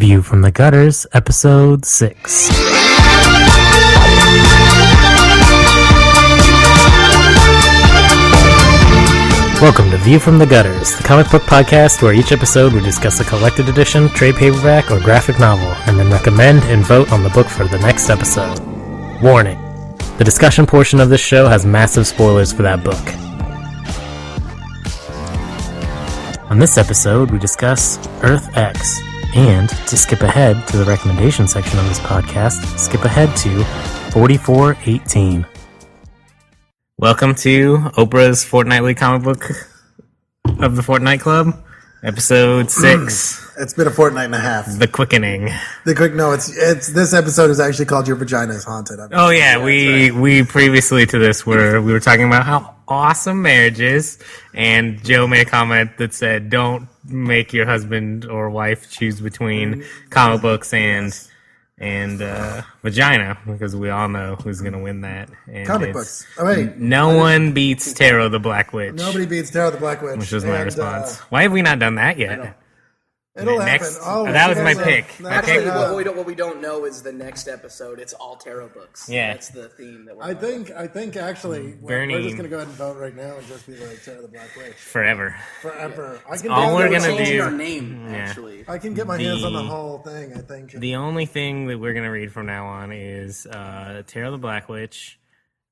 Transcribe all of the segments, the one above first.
View from the Gutters, Episode 6. Welcome to View from the Gutters, the comic book podcast where each episode we discuss a collected edition, trade paperback, or graphic novel, and then recommend and vote on the book for the next episode. Warning: the discussion portion of this show has massive spoilers for that book. On this episode, we discuss Earth X. And to skip ahead to the recommendation section of this podcast, skip ahead to 4418. Welcome to Oprah's Fortnightly Comic Book of the Fortnite Club, Episode 6. It's been a fortnight and a half. The Quickening. It's this episode is actually called Your Vagina is Haunted. Oh yeah, we previously to this we were talking about how awesome marriage is, and Joe made a comment that said, "Don't make your husband or wife choose between comic books and vagina, because we all know who's going to win that." And comic books. Oh wait, no one beats Tarot the Black Witch. Nobody beats Tarot the Black Witch. Which was my response. Why have we not done that yet? It'll happen. That was my pick. Actually, what we don't know is the next episode. It's all tarot books. Yeah, that's the theme that we're I think actually we're just gonna go ahead and vote right now and just be like Tarot the Black Witch forever. all we're gonna do. Our name, actually. I can get my hands on the whole thing. I think the only thing that we're gonna read from now on is Tarot the Black Witch,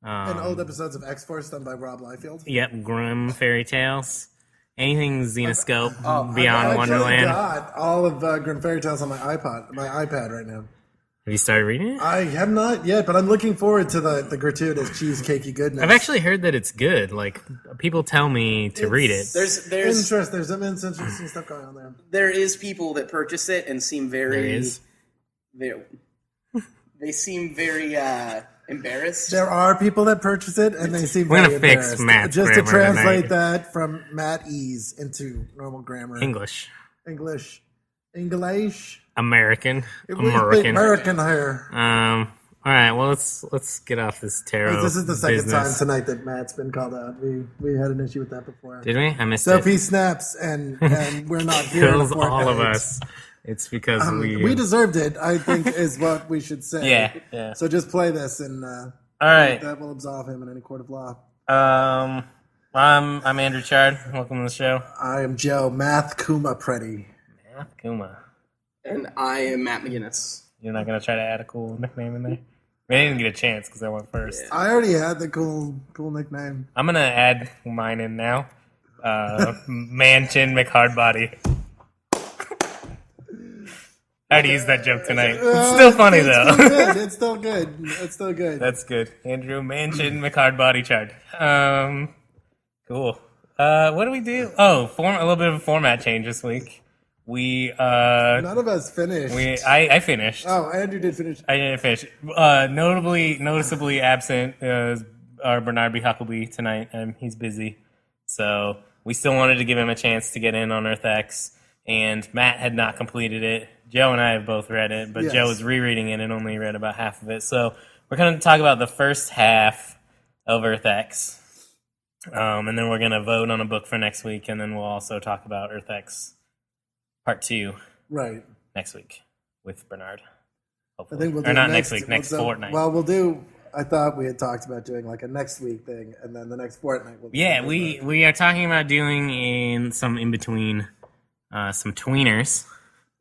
and old episodes of X-Force done by Rob Liefeld. Yep, Grimm fairy tales. Anything Xenoscope, Beyond Wonderland. I got all of Grimm Fairy Tales on my iPad right now. Have you started reading it? I have not yet, but I'm looking forward to the gratuitous cheesecakey goodness. I've actually heard that it's good. Like, people tell me to read it. There's interest. There's some interesting stuff going on there. There is people that purchase it and seem very. They seem very embarrassed. There are people that purchase it, and they seem very embarrassed. Matt's just to grammar translate tonight. that from Matt Ease into normal grammar. English. American here. All right. Well, let's get off this tarot. This is the second business. time tonight that Matt's been called out. We had an issue with that before. Did we? I missed so it. if he snaps and we're not here, kills all of us. It's because we deserved it, I think, is what we should say. Yeah. So just play this, and all right, that will absolve him in any court of law. I'm Andrew Chard. Welcome to the show. I am Joe Math Kuma Preti. Math Kuma. And I am Matt McGinnis. You're not gonna try to add a cool nickname in there? I didn't get a chance because I went first. I already had the cool nickname. I'm gonna add mine in now. Man Chin McHardbody. I already used that joke tonight. It's still funny though. It's still good. That's good. Andrew Manchin McHardbody Chard. Cool. What do we do? Oh, a little bit of a format change this week. None of us finished. I finished. Oh, Andrew did finish. I didn't finish. Noticeably absent is our Bernard B. Huckabee tonight. He's busy, so we still wanted to give him a chance to get in on Earth X. And Matt had not completed it. Joe and I have both read it, but yes. Joe was rereading it and only read about half of it. So we're going to talk about the first half of Earth X. And then we're going to vote on a book for next week, and then we'll also talk about Earth X Part 2 next week with Bernard. Hopefully. I think we'll do next week, next fortnight. Well, we'll do... I thought we had talked about doing like a next week thing, and then the next fortnight we'll do we are talking about doing some in-between... some tweeners,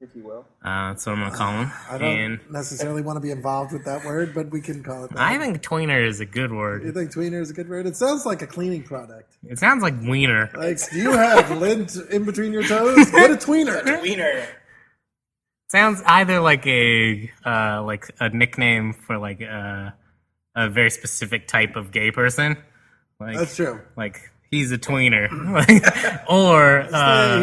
if you will. That's what I'm going to call them. I don't necessarily want to be involved with that word, but we can call it that. I think tweener is a good word. You think tweener is a good word? It sounds like a cleaning product. It sounds like wiener. Like, do you have lint in between your toes? Get a tweener. Tweener. Sounds either like a nickname for like a very specific type of gay person. Like, that's true. Like, he's a tweener. Or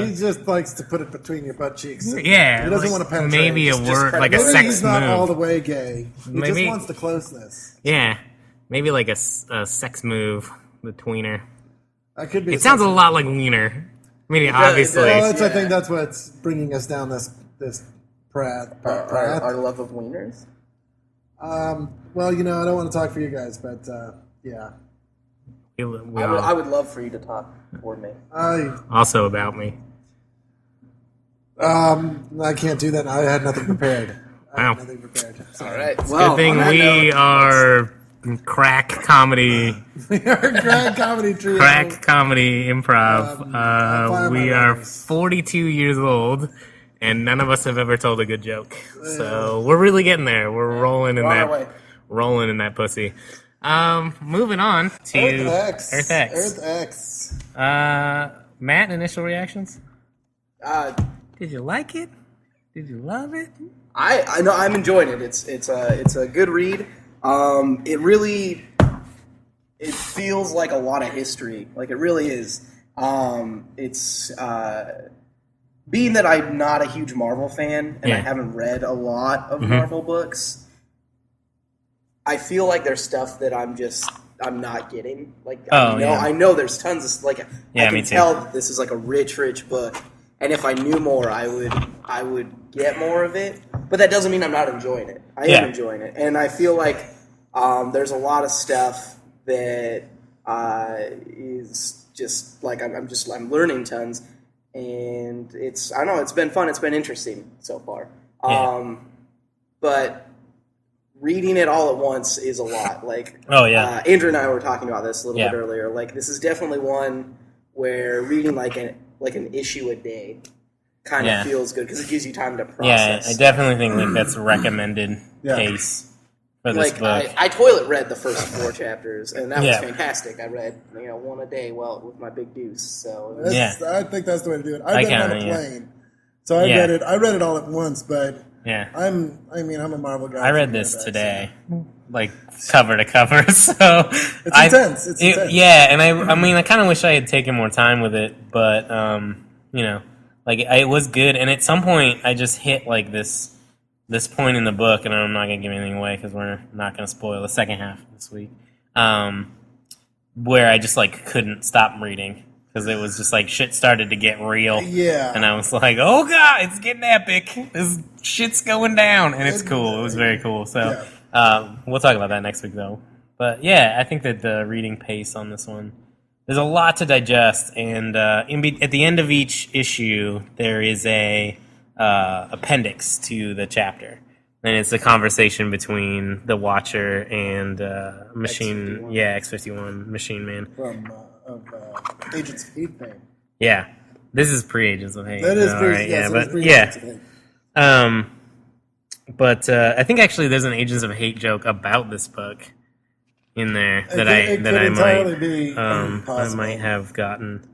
he just likes to put it between your butt cheeks. Yeah. He doesn't want to penetrate. Maybe a word, like a sex he's not move. all the way gay. He just wants the closeness. Yeah. Maybe like a sex move, the tweener. That could be. It sounds a lot like wiener. I mean, obviously. Well, I think that's what's bringing us down this path. Our love of wieners? Well, I don't want to talk for you guys, but yeah. I would love for you to talk for me. Also about me. I can't do that. I had nothing prepared. Wow. Nothing prepared. All right. Good Well, thing on that we note, are crack comedy, We are a grand comedy trio. crack comedy improv. fire We my are runners. 42 years old, and none of us have ever told a good joke. So we're really getting there. We're rolling in we're on our way. that, rolling in that pussy. Moving on to Earth X. Earth X. Earth X. Matt, initial reactions? Uh, Did you like it? Did you love it? I know I'm enjoying it. It's a good read. It feels like a lot of history. Like it really is. It's being that I'm not a huge Marvel fan and I Yeah. haven't read a lot of Marvel books. I feel like there's stuff that I'm not getting. Like I know there's tons of I Yeah, can me too. tell that this is like a rich book. And if I knew more, I would get more of it. But that doesn't mean I'm not enjoying it. I am enjoying it, and I feel like there's a lot of stuff that is just like I'm learning tons, and it's been fun. It's been interesting so far. But reading it all at once is a lot. Like Andrew and I were talking about this a little bit earlier. Like this is definitely one where reading like an issue a day kind of feels good because it gives you time to process. Yeah, I definitely think like that's a recommended pace for this book. I toilet read the first 4 chapters, and that was fantastic. I read one a day with my big deuce. So I think that's the way to do it. I read it on a plane, so I read it all at once. But I'm a Marvel guy. I read this today, like cover to cover. So it's intense. It's intense. Yeah, and I kind of wish I had taken more time with it, but it was good. And at some point, I just hit like this point in the book, and I'm not gonna give anything away because we're not gonna spoil the second half of this week. Where I just like couldn't stop reading because it was just like shit started to get real. Yeah, and I was like, oh god, it's getting epic. This shit's going down, and it's cool. It was very cool. So. We'll talk about that next week, though. But yeah, I think that the reading pace on this one, there's a lot to digest, and at the end of each issue, there is a appendix to the chapter, and it's a conversation between the Watcher and Machine, X-51 Machine Man from Agents of Hate fame. Yeah, this is pre-Agents of Hate. That is pre-Agents of Hate. But I think actually there's an Agents of Hate joke about this book in there I might have gotten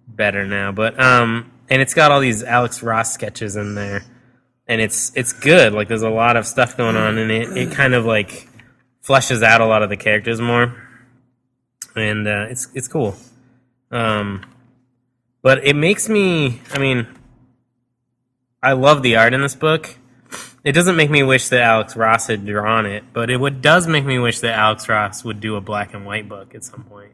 better now. But and it's got all these Alex Ross sketches in there, and it's good. Like there's a lot of stuff going on, and it kind of like fleshes out a lot of the characters more, and it's cool. But it makes me. I mean, I love the art in this book. It doesn't make me wish that Alex Ross had drawn it, but does make me wish that Alex Ross would do a black and white book at some point.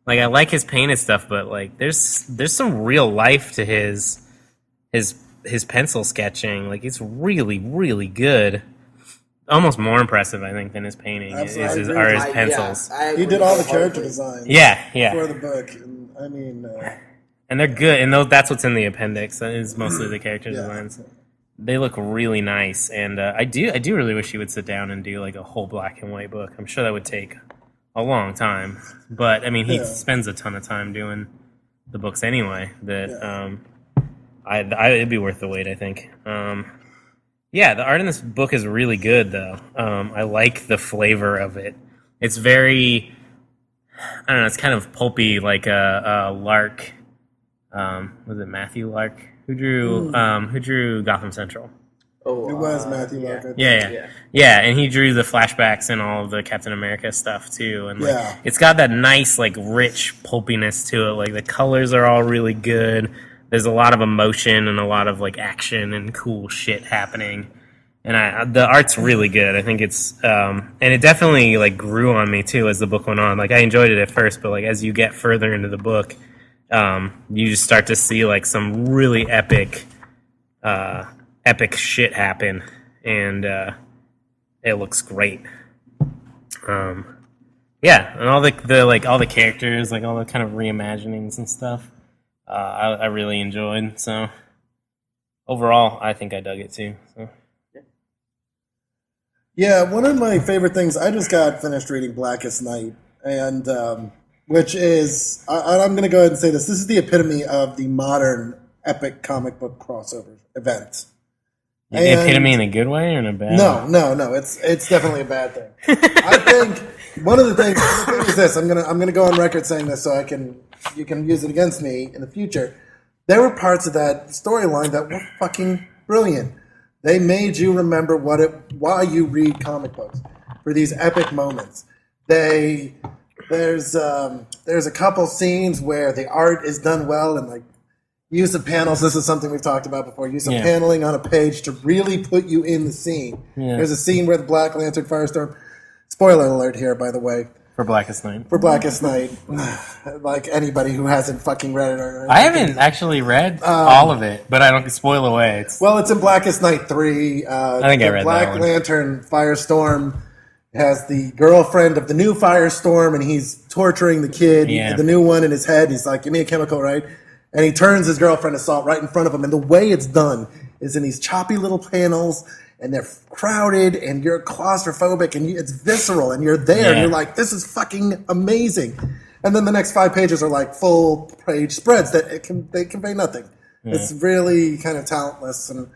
Like I like his painted stuff, but like there's some real life to his pencil sketching. Like it's really, really good. Almost more impressive, I think, than his painting are his pencils. He did all the character designs. For the book, and I mean, and they're good. And that's what's in the appendix. That is mostly the character designs. They look really nice, and I do really wish he would sit down and do like a whole black and white book. I'm sure that would take a long time, but I mean he spends a ton of time doing the books anyway. That it'd be worth the wait, I think. The art in this book is really good, though. I like the flavor of it. It's very, I don't know, it's kind of pulpy, like a Lark. Was it Matthew Lark? Who drew Gotham Central? Oh, it was Matthew Lark. Yeah, and he drew the flashbacks and all of the Captain America stuff too. And it's got that nice, like, rich pulpiness to it. Like the colors are all really good. There's a lot of emotion and a lot of like action and cool shit happening. And the art's really good. I think it's and it definitely like grew on me too as the book went on. Like I enjoyed it at first, but like as you get further into the book. You just start to see like some really epic shit happen, and it looks great. And all the characters, like all the kind of reimaginings and stuff, I really enjoyed. So overall, I think I dug it too. So. Yeah, one of my favorite things. I just got finished reading Blackest Night, and which is I'm going to go ahead and say this. This is the epitome of the modern epic comic book crossover event. The epitome in a good way or in a bad way? No. It's definitely a bad thing. I think one of the things is this. I'm gonna go on record saying this so you can use it against me in the future. There were parts of that storyline that were fucking brilliant. They made you remember why you read comic books for these epic moments. There's a couple scenes where the art is done well and like use of panels. This is something we've talked about before. Use of paneling on a page to really put you in the scene. Yeah. There's a scene where the Black Lantern Firestorm. Spoiler alert here, by the way. For Blackest Night. Like anybody who hasn't fucking read it. I haven't actually read all of it, but I don't spoil away. It's in Blackest Night 3. I think I read Black that one. Lantern Firestorm has the girlfriend of the new Firestorm, and he's torturing the kid, the new one in his head. He's like, give me a chemical, right? And he turns his girlfriend assault right in front of him. And the way it's done is in these choppy little panels, and they're crowded, and you're claustrophobic, and it's visceral, and you're there, and you're like, this is fucking amazing. And then the next 5 pages are like full page spreads that they convey nothing. Yeah. It's really kind of talentless. And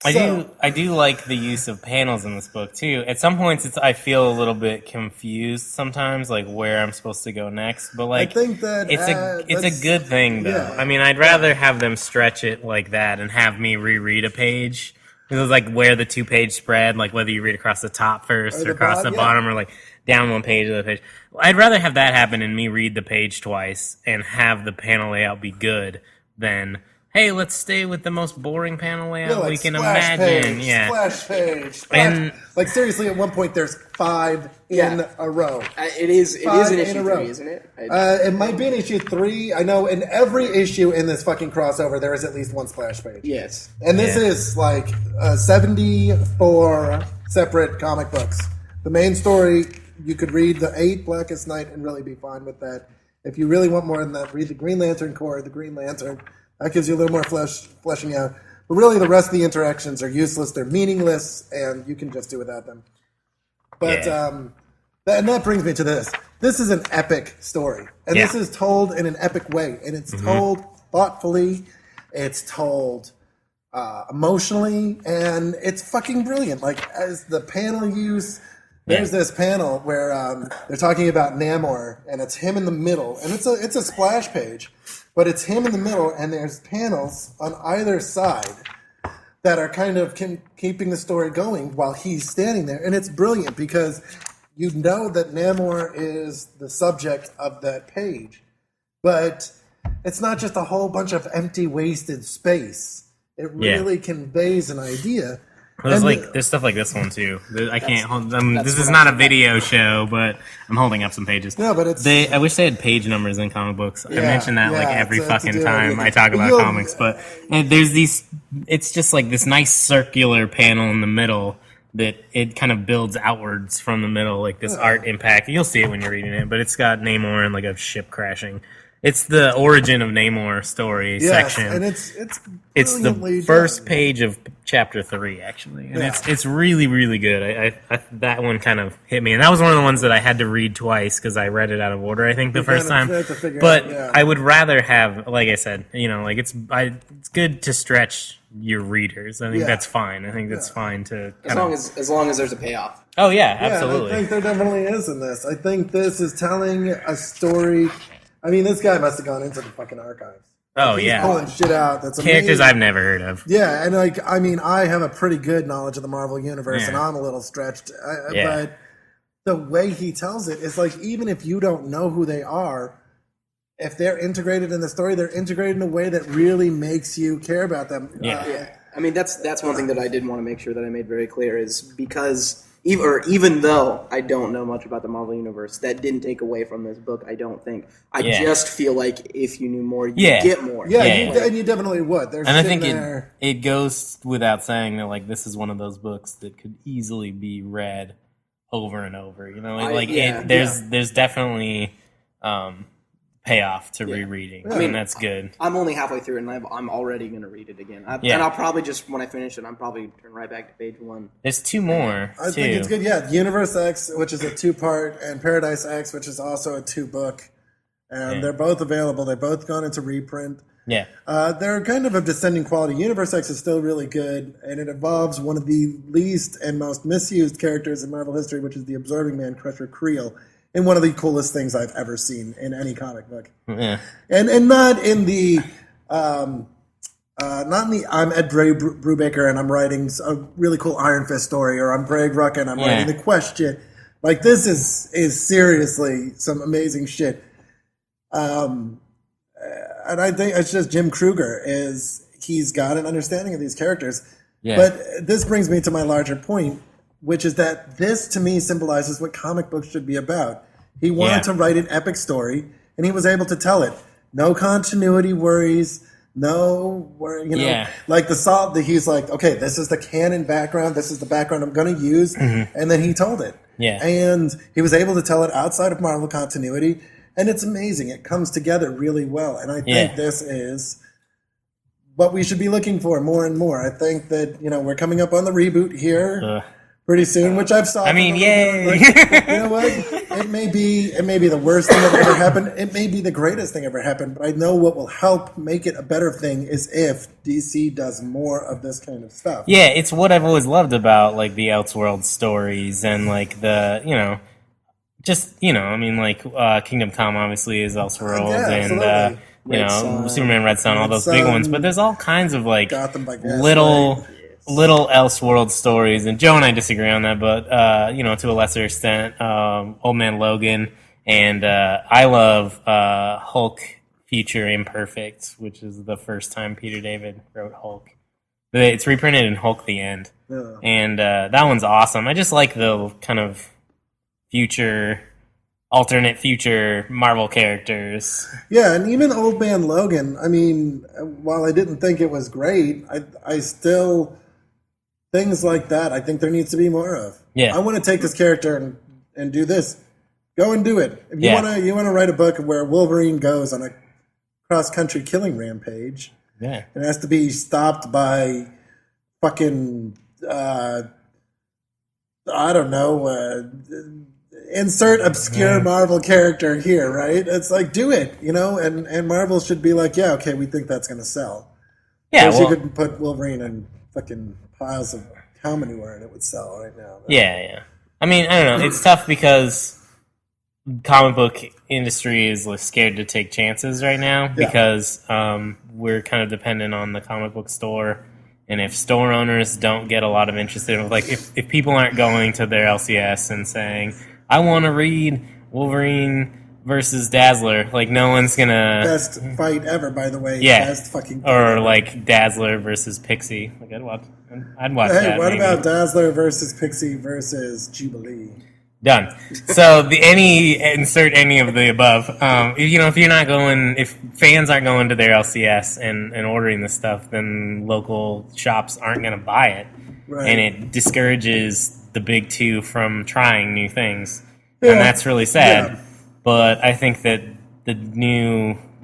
I do like the use of panels in this book too. At some points, I feel a little bit confused sometimes, like where I'm supposed to go next. But like, I think that it's a good thing though. Yeah. I mean, I'd rather have them stretch it like that and have me reread a page. It was like where the 2-page spread, like whether you read across the top first or across the bottom or like down one page or the page. I'd rather have that happen and me read the page twice and have the panel layout be good than, hey, let's stay with the most boring panel layout we can imagine. Splash page. And like seriously, at one point there's 5 in a row. It is an issue 3, isn't it? It might be an issue 3. I know in every issue in this fucking crossover there is at least one splash page. Yes. And this is like 74 separate comic books. The main story, you could read the 8 Blackest Night and really be fine with that. If you really want more than that, read the Green Lantern Corps, the Green Lantern. That gives you a little more fleshing out. But really, the rest of the interactions are useless. They're meaningless, and you can just do without them. But and that brings me to this. This is an epic story. And this is told in an epic way. And it's told thoughtfully. It's told emotionally. And it's fucking brilliant. Like, as the panel use... There's this panel where they're talking about Namor, and it's him in the middle. And it's a splash page. But it's him in the middle, and there's panels on either side that are kind of keeping the story going while he's standing there. And it's brilliant because you know that Namor is the subject of that page. But it's not just a whole bunch of empty, wasted space. It really conveys an idea. There's stuff like this one too. I can't hold. This is not a video show, but I'm holding up some pages. No, but I wish they had page numbers in comic books. I mention that like every fucking time I talk about comics. But there's these. It's just like this nice circular panel in the middle that it kind of builds outwards from the middle, like this art impact. You'll see it when you're reading it, but it's got Namor and like a ship crashing. It's the origin of Namor story section. And it's the first page of chapter 3 actually, and it's really really good. I that one kind of hit me, and that was one of the ones that I had to read twice because I read it out of order. I think the first time, but I would rather have, like I said, like it's good to stretch your readers. I think that's fine. I think that's fine to as long as there's a payoff. Oh yeah, absolutely. I think there definitely is in this. I think this is telling a story. I mean, this guy must have gone into the fucking archives. Oh, he's pulling shit out. That's characters amazing. I've never heard of. Yeah, and I have a pretty good knowledge of the Marvel Universe, and I'm a little stretched. But the way he tells it is like, even if you don't know who they are, if they're integrated in the story, they're integrated in a way that really makes you care about them. I mean, that's one thing that I did want to make sure that I made very clear is because... Even though I don't know much about the Marvel Universe, that didn't take away from this book, I don't think. I just feel like if you knew more, you'd get more. And you definitely would. And I think it goes without saying that like this is one of those books that could easily be read over and over. There's definitely payoff to rereading. I mean, that's good. I'm only halfway through, and I'm already going to read it again. And I'll probably just, when I finish it, I'm probably turn right back to page 1. There's 2 more, I think it's good, yeah. Universe X, which is a 2-part, and Paradise X, which is also a 2-book. And they're both available. They've both gone into reprint. Yeah. They're kind of descending quality. Universe X is still really good, and it involves one of the least and most misused characters in Marvel history, which is the Absorbing Man, Crusher Creel, in one of the coolest things I've ever seen in any comic book. Yeah. And not in the I'm Ed Brubaker and I'm writing a really cool Iron Fist story, or I'm Greg Rucka and I'm writing The Question. Like, this is seriously some amazing shit. And I think it's just Jim Kruger he's got an understanding of these characters. Yeah. But this brings me to my larger point, which is that this, to me, symbolizes what comic books should be about. He wanted to write an epic story, and he was able to tell it. No continuity worries, like he's like, okay, this is the canon background, this is the background I'm going to use, and then he told it. Yeah. And he was able to tell it outside of Marvel continuity, and it's amazing. It comes together really well, and I think this is what we should be looking for more and more. I think that, we're coming up on the reboot here. Pretty soon, which I've saw. I mean, yay! You know what? It may be the worst thing that ever happened. It may be the greatest thing ever happened. But I know what will help make it a better thing is if DC does more of this kind of stuff. Yeah, it's what I've always loved about like the Elseworld stories and like the Kingdom Come obviously is Elseworld and Superman Red Sun, all those big ones. But there's all kinds of like Gotham by little Elseworld stories, and Joe and I disagree on that, but to a lesser extent, Old Man Logan, and I love Hulk Future Imperfect, which is the first time Peter David wrote Hulk. It's reprinted in Hulk the End, and that one's awesome. I just like the kind of alternate future Marvel characters. Yeah, and even Old Man Logan, I mean, while I didn't think it was great, I still... Things like that, I think there needs to be more of. Yeah. I want to take this character and do this. Go and do it. If you want to write a book where Wolverine goes on a cross-country killing rampage, it has to be stopped by fucking, insert obscure Marvel character here, right? It's like, do it, and Marvel should be like, yeah, okay, we think that's going to sell. Yeah, you could put Wolverine in fucking piles of cow manure and it would sell right now. But. Yeah. I mean, I don't know. It's tough because comic book industry is scared to take chances right now because we're kind of dependent on the comic book store. And if store owners don't get a lot of interest in it, like if people aren't going to their LCS and saying, I want to read Wolverine versus Dazzler, like no one's gonna... Best fight ever, by the way. Yeah. Best fucking or like Dazzler versus Pixie. Like I'd watch that. Hey, what about Dazzler versus Pixie versus Jubilee? Done. So insert any of the above. If you're not going, if fans aren't going to their LCS and ordering this stuff, then local shops aren't going to buy it, and it discourages the big two from trying new things, and that's really sad. Yeah. But I think that the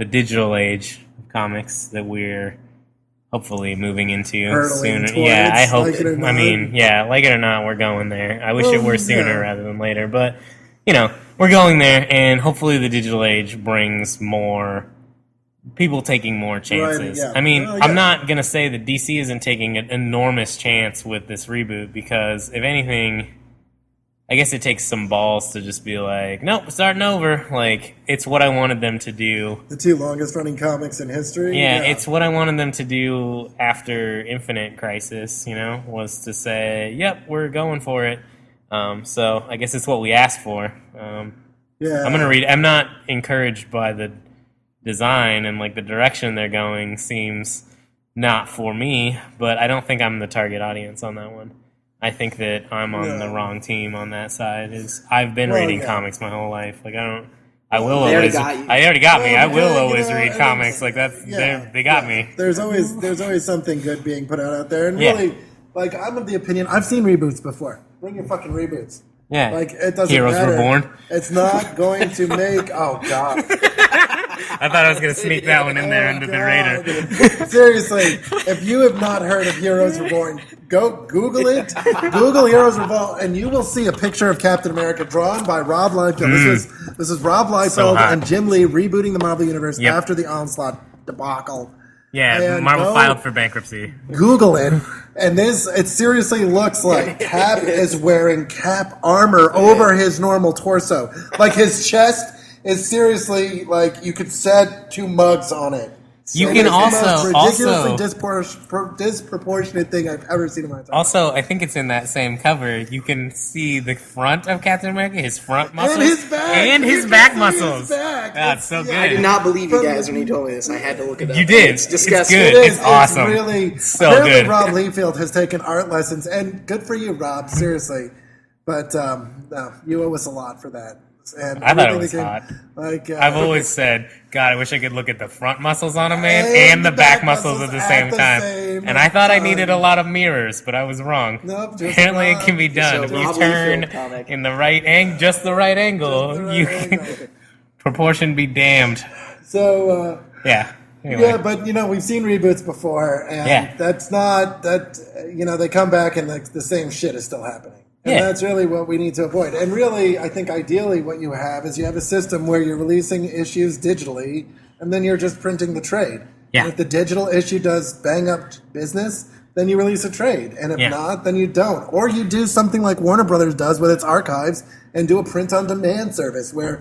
digital age of comics that we're hopefully moving into sooner. Yeah, I hope. Like like it or not, we're going there. I wish it were sooner rather than later, but we're going there, and hopefully the digital age brings more people taking more chances. Right, I mean, I'm not gonna say that DC isn't taking an enormous chance with this reboot because, if anything, I guess it takes some balls to just be like, nope, starting over. Like, it's what I wanted them to do. The 2 longest running comics in history? Yeah, it's what I wanted them to do after Infinite Crisis, was to say, yep, we're going for it. So I guess it's what we asked for. I'm going to read. I'm not encouraged by the design and, the direction they're going seems not for me, but I don't think I'm the target audience on that one. I think that I'm on the wrong team on that side. I've been reading comics my whole life. I will always. I already got me. I will always read comics. They got me. There's always something good being put out there, and really, I'm of the opinion. I've seen reboots before. Bring your fucking reboots. Yeah. It doesn't Heroes matter. Reborn. It's not going to make. Oh God. I thought I was going to sneak that one in there under the radar. Seriously, if you have not heard of Heroes Reborn, go Google it. Google Heroes Reborn, and you will see a picture of Captain America drawn by Rob Liefeld. This is Rob Liefeld and Jim Lee rebooting the Marvel Universe after the Onslaught debacle. Yeah, And Marvel filed for bankruptcy. Google it, and it seriously looks like Cap is wearing Cap armor over his normal torso. Like his chest is seriously like you could set 2 mugs on it. You can the most ridiculously disproportionate thing I've ever seen in my life. Also, I think it's in that same cover. You can see the front of Captain America, his front muscles, and his back muscles. That's so good. I did not believe you guys when you told me this. I had to look it up. You did. It's disgusting. It's good. It's awesome. Really, so apparently good. Rob Liefeld has taken art lessons, and good for you, Rob. Seriously, but no, you owe us a lot for that. And I thought it was hot. Like I've always said, God, I wish I could look at the front muscles on a man and the back muscles at the same time. And I thought I needed a lot of mirrors, but I was wrong. Nope, apparently, it can be done if you turn in the right angle, just the right angle. You can proportion be damned. So yeah. Anyway. Yeah, but we've seen reboots before, and that's not that. They come back and the same shit is still happening. And that's really what we need to avoid. And really, I think ideally what you have is you have a system where you're releasing issues digitally, and then you're just printing the trade. Yeah. And if the digital issue does bang up business, then you release a trade. And if not, then you don't. Or you do something like Warner Brothers does with its archives and do a print-on-demand service where,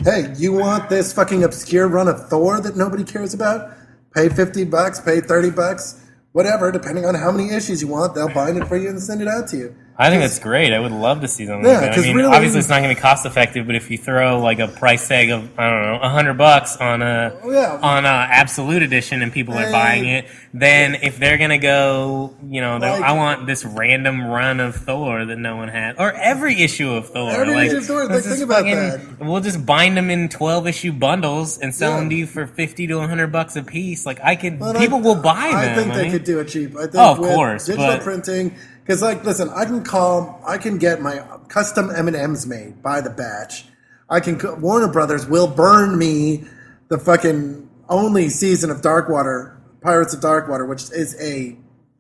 hey, you want this fucking obscure run of Thor that nobody cares about? Pay $50, pay $30, whatever, depending on how many issues you want. They'll bind it for you and send it out to you. I think that's great. I would love to see something like that. I mean, really, obviously it's not going to be cost effective, but if you throw like a price tag of $100 on a Absolute Edition and people are buying it, then if they're going to go, I want this random run of Thor that no one had, or every issue of Thor. Issue of Thor. Think about that. We'll just bind them in 12-issue bundles and sell them to you for $50 to $100 a piece. Like people will buy them. I think they could do it cheap. I think of course, digital printing. Because, listen, I can get my custom M&Ms made by the batch. Warner Brothers will burn me the fucking only season of Pirates of Darkwater, which is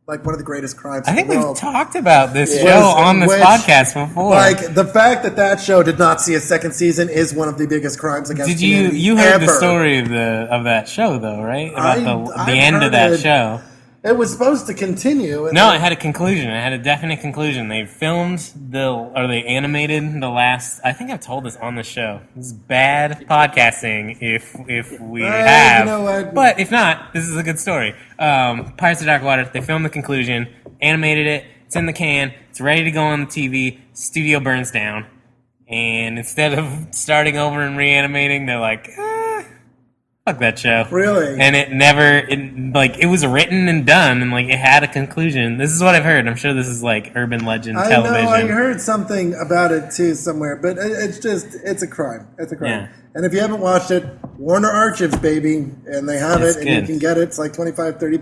one of the greatest crimes in the world. I think we've talked about this show on this podcast before. The fact that show did not see a second season is one of the biggest crimes against humanity. You heard the story of that show, though, right? About the end of that show. It was supposed to continue. No, it had a conclusion. It had a definite conclusion. They filmed they animated the last. I think I've told this on the show. This is bad podcasting if we have. You know what? But if not, this is a good story. Pirates of Darkwater. They filmed the conclusion, animated it. It's in the can. It's ready to go on the TV. Studio burns down, and instead of starting over and reanimating, they're like. Fuck that show. Really? And it was written and done, and it had a conclusion. This is what I've heard. I'm sure this is urban legend television. I heard something about it too somewhere, but it's a crime. It's a crime. Yeah. And if you haven't watched it, Warner Archives, baby, and they have it, and good. you can get it. It's like $25-$30.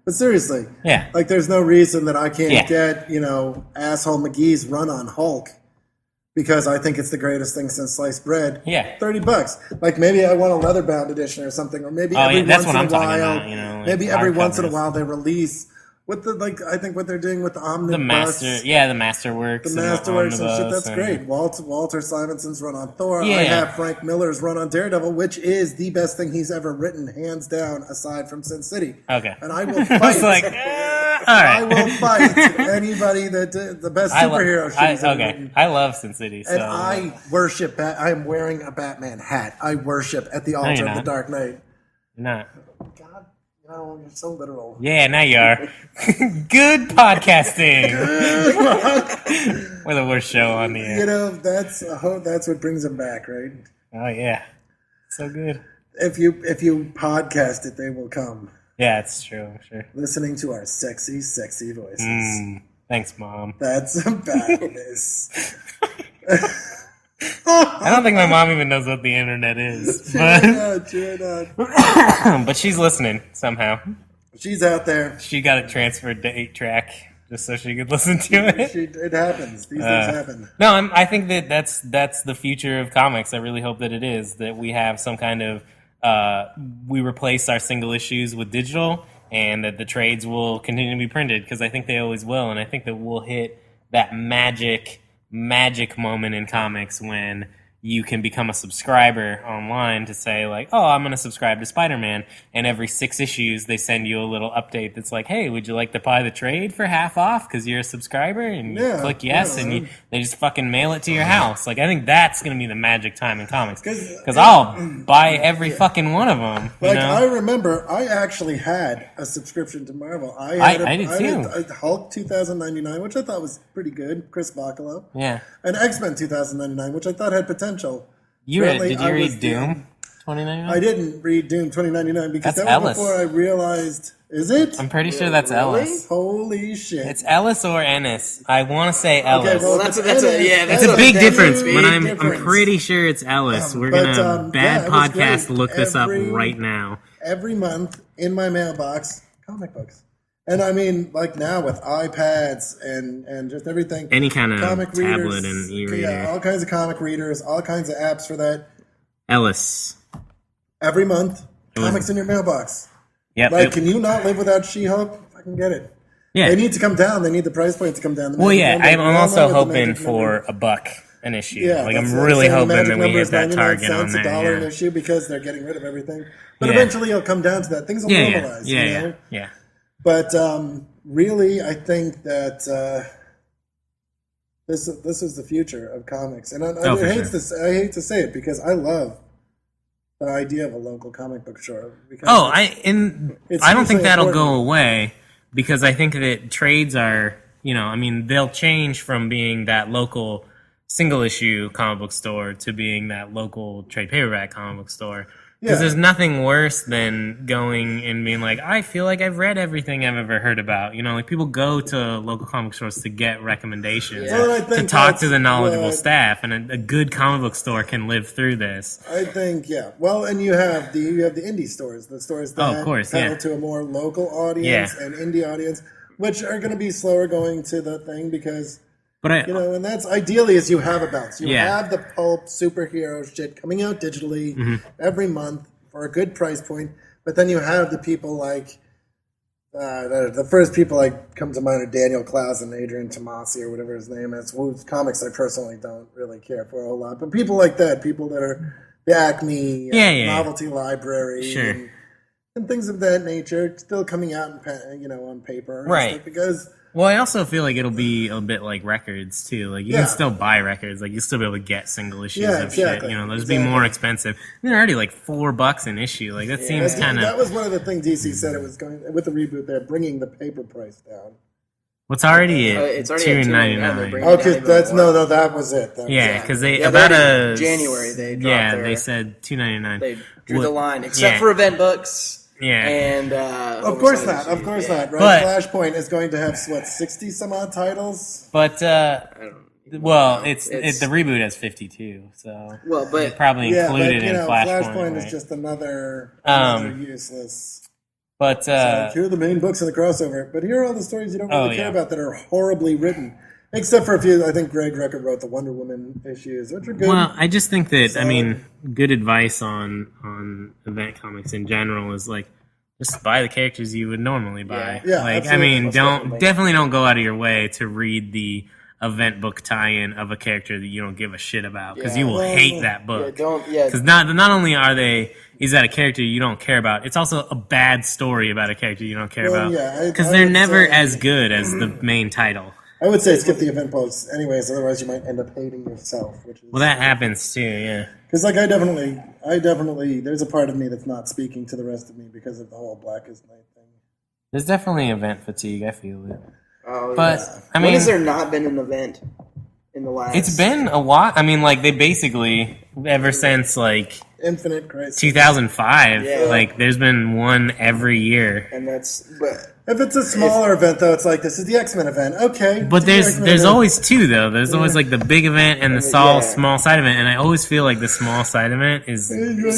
But seriously, there's no reason that I can't get asshole McGee's run on Hulk. Because I think it's the greatest thing since sliced bread. Yeah. $30. Maybe I want a leather-bound edition or something, or maybe every once in a while they release with I think what they're doing with the omnibus. The Masterworks. The Masterworks and shit. That's great. Walter Simonson's run on Thor. Yeah. I have Frank Miller's run on Daredevil, which is the best thing he's ever written, hands down, aside from Sin City. Okay. And I will fight. All right. I will fight anybody that the best superhero shit he's ever written. I love Sin City. So. And I worship I am wearing a Batman hat. I worship at the altar of the Dark Knight. You're not. God, you're so literal. Yeah, now you are. Good podcasting. We're the worst show on the air. That's what brings them back, right? Oh yeah, so good. If you podcast it, they will come. Yeah, it's true. I'm sure. Listening to our sexy, sexy voices. Thanks, Mom. That's badness. I don't think my mom even knows what the internet is. Sure not. But she's listening somehow. She's out there. She got it transferred to 8-track just so she could listen to it. It happens. These things happen. No, I think that's the future of comics. I really hope that it is, that we have some kind of we replace our single issues with digital, and that the trades will continue to be printed, because I think they always will, and I think that we'll hit that magic moment in comics when you can become a subscriber online to say, like, oh, I'm going to subscribe to Spider-Man, and every 6 issues they send you a little update that's like, hey, would you like to buy the trade for half off because you're a subscriber? And you click yes, and they just fucking mail it to your house. Like, I think that's going to be the magic time in comics, because I'll buy every fucking one of them. Like, you know? I remember I actually had a subscription to Marvel. I did too. I had Hulk 2099, which I thought was pretty good, Chris Bacalo. Yeah. And X-Men 2099, which I thought had potential. Did you read Doom 2099? I didn't read Doom 2099 because That's that was Ellis. before I realized. Is it? I'm pretty sure that's Ellis. Holy shit! It's Ellis or Ennis. I want to say Ellis. well, That's Ennis, It's a big difference, big but I'm difference. pretty sure it's Ellis. We're but, gonna yeah, it was podcast great. look this up right now. Every month in my mailbox, comic books. And I mean, like now with iPads and just everything. Any kind of comic tablet readers, and e-reader. Yeah, all kinds of comic readers, all kinds of apps for that. Ellis. Every month, comics in your mailbox. Yep. Like, can you not live without She-Hulk? I can get it. Yeah. They need to come down. They need the price point to come down. Well, yeah, I'm also hoping for $1 an issue. Yeah, like, that's I'm what really saying. The hoping magic that we number hit is that 99 target on cents, there. $1 an Yeah. issue because they're getting rid of everything. But Yeah. eventually it'll come down to that. Things will normalize. Yeah, you know? yeah. But really, I think that this is the future of comics, and I hate to say it because I love the idea of a local comic book store. Because I don't think hugely that'll important. go away, because I think that trades are, I mean, they'll change from being that local single issue comic book store to being that local trade paperback comic book store. Because there's nothing worse than going and being like, I feel like I've read everything I've ever heard about. Like, people go to local comic stores to get recommendations, Well, I think to talk to the that's knowledgeable what- staff, and a good comic book store can live through this. I think, yeah. Well, and you have the indie stores, the stores that of course, appeal to a more local audience and indie audience, which are going to be slower going to the thing because. But and that's ideally as you have a balance. You Yeah. have the pulp superhero shit coming out digitally every month for a good price point, but then you have the people like the first people like come to mind are Daniel Klaus and Adrian Tomasi or whatever his name is, whose comics I personally don't really care for a whole lot. But people like that, people that are the Acme Novelty Library Sure. and things of that nature, still coming out in on paper, and Right. stuff because. Well, I also feel like it'll be a bit like records too. Like, you can still buy records. Like, you'll still be able to get single issues of shit. They'll just be more expensive. They're already like $4 an issue. Like, that seems kind of. That was one of the things DC said it was going with the reboot. They're bringing the paper price down. What's already It's already at $2.99. $2.99. Okay, that was it. Because they January they dropped their, they said $2.99. They drew the line, except for event books. Yeah. And of course not. Of course not. Right? But- Flashpoint is going to have 60 some odd titles. But well, It's the reboot has 52, so but it's probably included in Flashpoint. Flashpoint right? is just another useless. But Here are the main books in the crossover, but here are all the stories you don't really care yeah. about that are horribly written. Except for a few, I think Greg Rucka wrote the Wonder Woman issues, which are good. Well, I just think that good advice on event comics in general is like, just buy the characters you would normally buy. Yeah, like, absolutely. definitely don't go out of your way to read the event book tie-in of a character that you don't give a shit about, because you will hate that book. Because not only is that a character you don't care about, it's also a bad story about a character you don't care about. Because they're never as good as the main title. I would say skip the event books anyways, otherwise you might end up hating yourself. Well, that happens too, yeah. Because I definitely, there's a part of me that's not speaking to the rest of me because of the whole Blackest Night thing. There's definitely event fatigue, I feel it. Oh, but, when has there not been an event in the last... It's been a while. I mean, like, they basically, ever since, like... Infinite Crisis. 2005, there's been one every year. And that's... But if it's a smaller event, though, it's like, this is the X-Men event. Okay. But there's always two, though. There's always, like, the big event and the small side event. And I always feel like the small side event is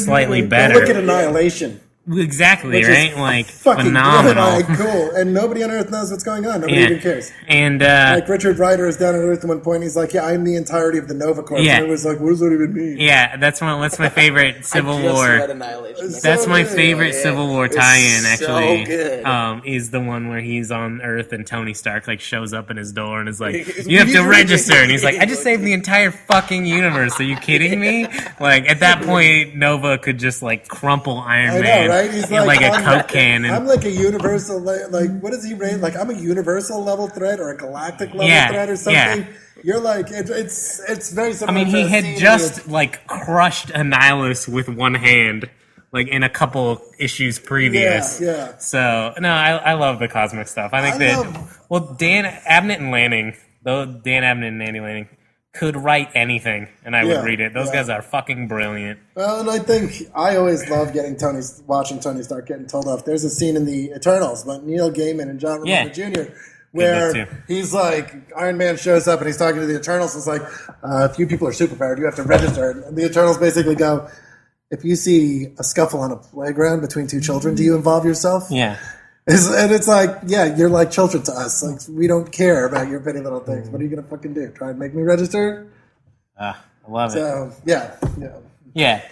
slightly better. Look at Annihilation. Exactly, Which right? is Like, fucking phenomenal. good, like, cool. And nobody on Earth knows what's going on. Nobody Yeah. even cares. And, Like Richard Rider is down on Earth at one point. He's like, "Yeah, I'm the entirety of the Nova Corps." Yeah. And it was like, "What does that even mean?" yeah, that's my favorite Civil I just War. read Annihilation. It's That's so my good. favorite Yeah, Civil War it's tie-in, so actually. good. Is the one where he's on Earth and Tony Stark like shows up in his door and is like, It's "You have to weird. register," and he's like, "I just saved the entire fucking universe. Are you kidding me?" Like at that point, Nova could just like crumple Iron I know, Man right? He's in like a I'm- Coke can, I'm and like a universal, like what does he rate? Like I'm a universal level threat or a galactic level Yeah, threat or something. yeah. You're like it's very I similar. mean, to he a had scene just like crushed Annihilus with one hand, like in a couple issues previous. Yeah. So no, I love the cosmic stuff. I think I that love- Dan Abnett and Lanning, though Dan Abnett and Andy Lanning could write anything, and I would Yeah, read it. Those yeah. guys are fucking brilliant. Well, and I think I always love watching Tony Stark getting told off. There's a scene in the Eternals with Neil Gaiman and John Yeah. Romita Jr. book, where too. he's like, Iron Man shows up and he's talking to the Eternals. It's like, if you people are superpowered, you have to register. And the Eternals basically go, if you see a scuffle on a playground between two children, do you involve yourself? Yeah, And it's like, yeah, you're like children to us. Like we don't care about your petty little things. What are you gonna fucking do? Try and make me register? I love it. So yeah. Yeah, it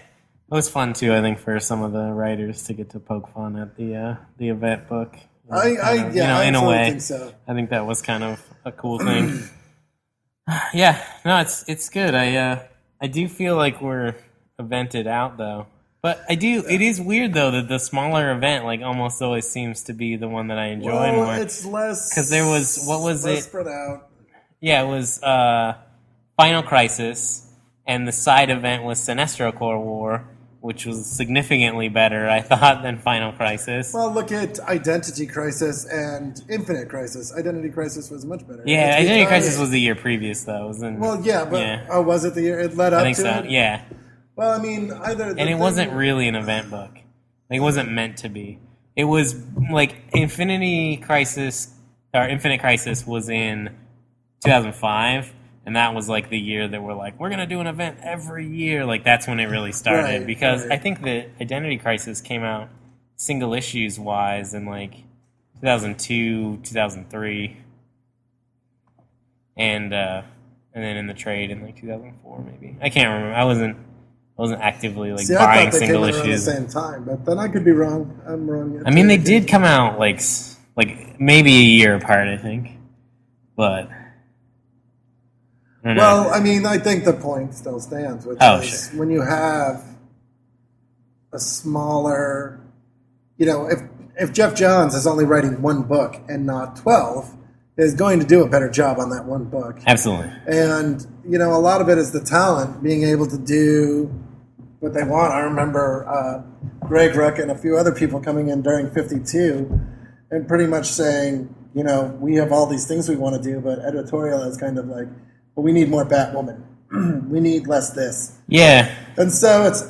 was fun too. I think for some of the writers to get to poke fun at the event book. I Kind of, I in a absolutely way, think so. I think that was kind of a cool thing. Yeah, no, it's good. I do feel like we're evented out though, but I do. It is weird though that the smaller event like almost always seems to be the one that I enjoy Well, more. it's less 'Cause there was- what was less it? spread out. Yeah, it was Final Crisis, and the side event was Sinestro Corps War, which was significantly better, I thought, than Final Crisis. Well, look at Identity Crisis and Infinite Crisis. Identity Crisis was much better. Yeah, It's Identity because- Crisis was the year previous, though. It was in, Well, yeah, but yeah, oh, was it the year it led up I think to so. it? Yeah, Well, I mean, either and it wasn't really an event book. Like, it wasn't meant to be. It was like Infinite Crisis was in 2005. And that was like the year that we're like, we're going to do an event every year. Like, that's when it really started. Right, because right. I think that Identity Crisis came out single issues wise in like 2002, 2003. And then in the trade in like 2004, maybe. I can't remember. I wasn't actively like See, I buying thought they came single out around the issues. same time, but then I could be wrong. I'm wrong. I mean, they did come out like maybe a year apart, I think. But I don't know. Well, I mean, I think the point still stands, which Oh, is sure. when you have a smaller, if Jeff Johns is only writing one book and not 12, is going to do a better job on that one book. Absolutely. And, a lot of it is the talent, being able to do what they want. I remember Greg Ruck and a few other people coming in during 52 and pretty much saying, we have all these things we want to do, but editorial is kind of like, well, we need more Batwoman. We need less this. Yeah. And so it's,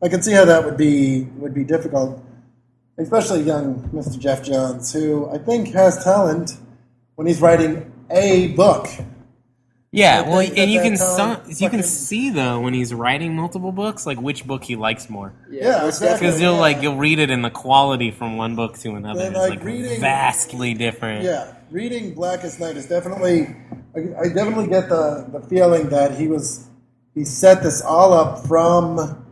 I can see how that would be difficult, especially young Mr. Jeff Johns, who I think has talent when he's writing a book. Yeah, I well, think and you that can talent you can fucking- see though when he's writing multiple books, like which book he likes more. Yeah, exactly. Because you'll read it, and the quality from one book to another Then, is like, like reading- vastly different. Yeah, reading Blackest Night is definitely. I definitely get the feeling that he set this all up from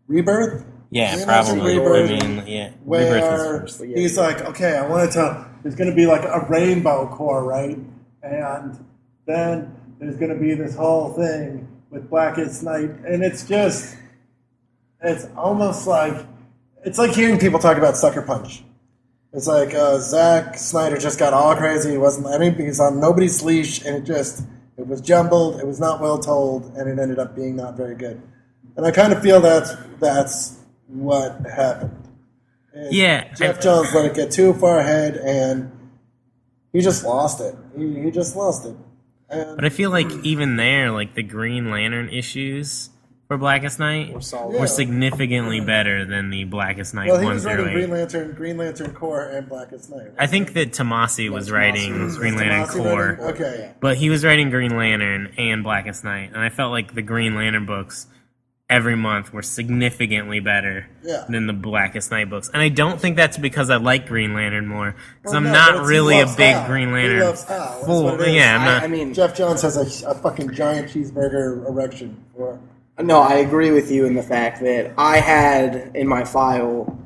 Rebirth. Yeah, You know, probably. Rebirth, I mean, yeah, Rebirth where was first. he's like, okay, I want to. There's going to be like a rainbow core, right? And then there's going to be this whole thing with Blackest Night, and it's almost like it's like hearing people talk about Sucker Punch. It's like Zack Snyder just got all crazy. He wasn't he's on nobody's leash, and it was jumbled. It was not well told, and it ended up being not very good. And I kind of feel that's what happened. And Yeah, Jeff Johns let it get too far ahead, and he just lost it. He just lost it. And But I feel like even there, like the Green Lantern issues for Blackest Night solid. were significantly better than the Blackest Night well, he 1 was through writing 8. Green Lantern Corps, and Blackest Night. I think that Tomasi was writing Tomasi was- Green Lantern Tomasi Corps. writing? Okay. But he was writing Green Lantern and Blackest Night, and I felt like the Green Lantern books every month were significantly better Yeah. than the Blackest Night books. And I don't think that's because I like Green Lantern more, because I'm no, not but he really a loves big Hal. Green He Lantern loves Hal. That's fool. what it is. Yeah, I'm not. I mean, Jeff Johns has a fucking giant cheeseburger erection. no, I agree with you in the fact that I had in my file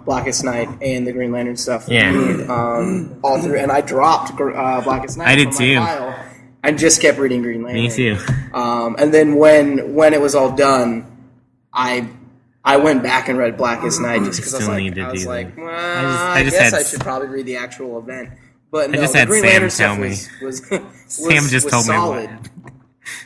Blackest Night and the Green Lantern stuff. All through, and I dropped Blackest Night. I did from too. My file and just kept reading Green Lantern. Me too. And then when it was all done, I went back and read Blackest Night just because I was Still like, need to do well, that. I just guess had- I should probably read the actual event. But no, just the had Green Sam Lantern tell stuff me. was Sam just told me solid. what.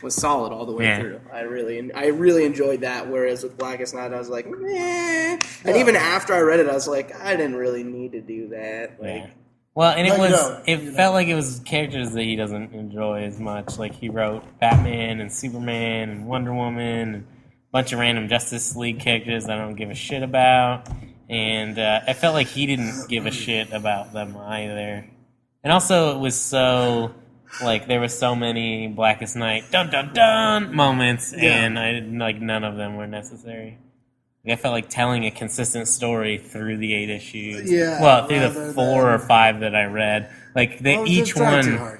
Was solid all the way Yeah. through. I really enjoyed that. Whereas with Blackest Night, I was like, meh. And even after I read it, I was like, I didn't really need to do that. Like, Yeah. Well, and No, you don't. it felt like it was characters that he doesn't enjoy as much. Like, he wrote Batman and Superman and Wonder Woman and a bunch of random Justice League characters that I don't give a shit about. And I felt like he didn't give a shit about them either. And also, it was so, like, there were so many Blackest Night dun dun dun moments, and none of them were necessary. I felt like telling a consistent story through the 8 issues. Yeah, Well, through the rather 4 than- or 5 that I read. Like, each one...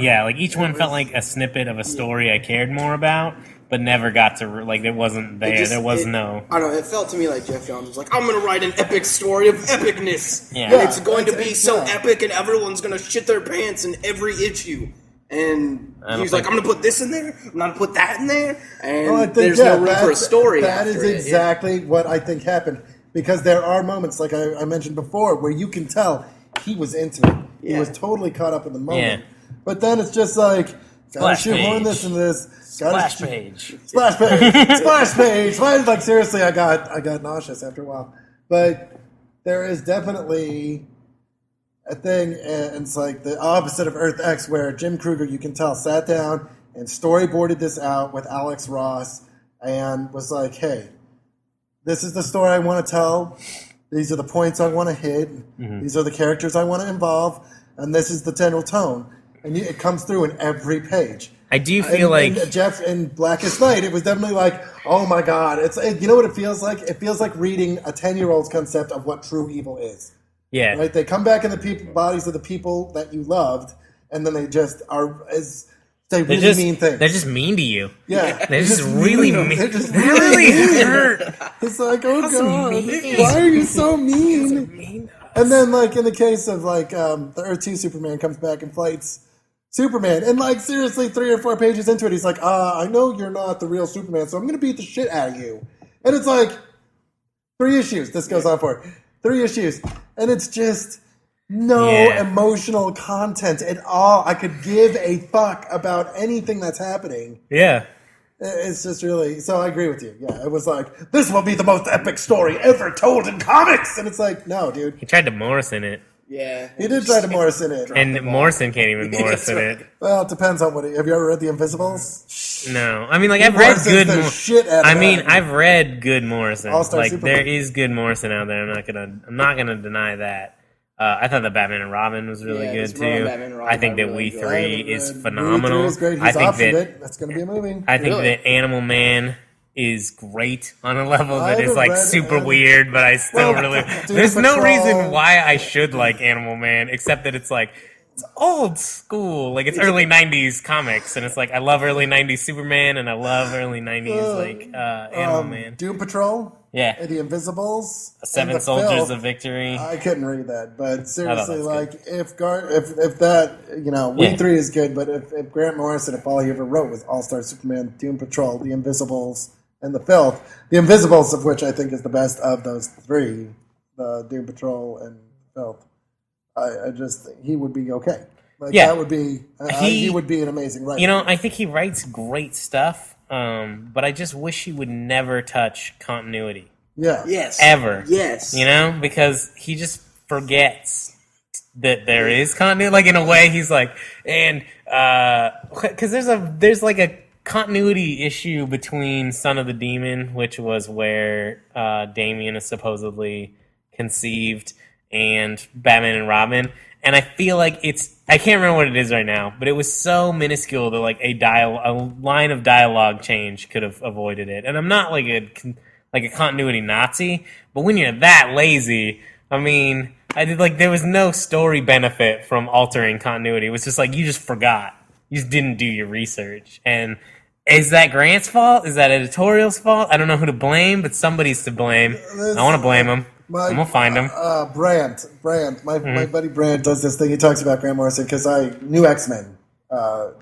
Yeah, like, each one felt like a snippet of a story I cared more about, but never got to... Like, it wasn't there. There was no... I don't know. It felt to me like Jeff Johns was like, I'm going to write an epic story of epicness. Yeah. And it's going to Yeah, be so yeah. epic and everyone's going to shit their pants in every issue. And don't he's like, think- I'm going to put this in there. I'm going to put that in there. And Well, I think, there's yeah, no room for a story That after is it. exactly what I think happened. Because there are moments, like I mentioned before, where you can tell he was into it. He Yeah. was totally caught up in the moment. Yeah. But then it's just like, gotta Splash shoehorn page. this and this. Splash page. Splash page. Splash page. Like, seriously, I got nauseous after a while. But there is definitely a thing, and it's like the opposite of Earth X, where Jim Kruger, you can tell, sat down and storyboarded this out with Alex Ross and was like, hey, this is the story I want to tell. These are the points I want to hit. These are the characters I want to involve. And this is the general tone. And it comes through in every page. I do feel And Jeff in Blackest Night, it was definitely like, oh my God. You know what it feels like? It feels like reading a 10-year-old's concept of what true evil is. Yeah. Right? They come back in the bodies of the people that you loved, and then they just say really mean things. They're just mean to you. Yeah. They're just really mean. They're just really hurt. It's like, oh That's God, mean. why are you so mean? And then, like, in the case of, like, the Earth 2 Superman comes back and fights Superman. And, like, seriously, 3 or 4 pages into it, he's like, I know you're not the real Superman, so I'm going to beat the shit out of you. And it's like, 3 issues this goes on for. 3 issues. And it's just no emotional content at all. I could give a fuck about anything that's happening. Yeah. It's just really... So I agree with you. Yeah, it was like, this will be the most epic story ever told in comics! And it's like, no, dude. He tried to Morrison it. Yeah. He did try to Morrison it. And Morrison can't even Morrison it. Well, it depends on what... Have you ever read The Invisibles? No. I mean, like, I've read Morrison's good... the shit out of I mean, that. I've read good Morrison. All-Star Like, Superman. there is good Morrison out there. I'm not gonna deny that. I thought that Batman and Robin was really Yeah, good, this run of too. Batman and Robin I think I that really We enjoyed. Three is phenomenal. Is great. He's I think optioned that... it. That's going to be a movie. I think Really? that Animal Man is great on a level I that is haven't like read super Animal- weird, but I still Well, really. Doom There's no Patrol. reason why I should like Animal Man, except that it's like it's old school, like it's early '90s comics, and it's like I love early '90s Superman, and I love early '90s like Animal Man. Doom Patrol. Yeah. And The Invisibles. Seven and The Soldiers Filth. of Victory. I couldn't read that, but seriously, that's like if that, you know, We Yeah. 3 is good, but if Grant Morrison, if all he ever wrote was All-Star Superman, Doom Patrol, The Invisibles, and The Filth, The Invisibles of which I think is the best of those 3, the Doom Patrol and Filth, I just think he would be okay. Like Yeah. that would be he would be an amazing writer. You know, I think he writes great stuff, but I just wish he would never touch continuity. yeah, Yes. Ever. Yes. You know, because he just forgets that there is continuity. Like in a way, he's like, and because there's like a continuity issue between Son of the Demon, which was where Damian is supposedly conceived, and Batman and Robin, and I feel like it's I can't remember what it is right now, but it was so minuscule that like a line of dialogue change could have avoided it. And I'm not like a continuity Nazi, but when you're that lazy, I mean, there was no story benefit from altering continuity. It was just like you just forgot. You just didn't do your research. And is that Grant's fault? Is that editorial's fault? I don't know who to blame, but somebody's to blame. I want to blame him. I'm gonna find him. Brandt. My buddy Brandt does this thing. He talks about Grant Morrison because I knew X-Men.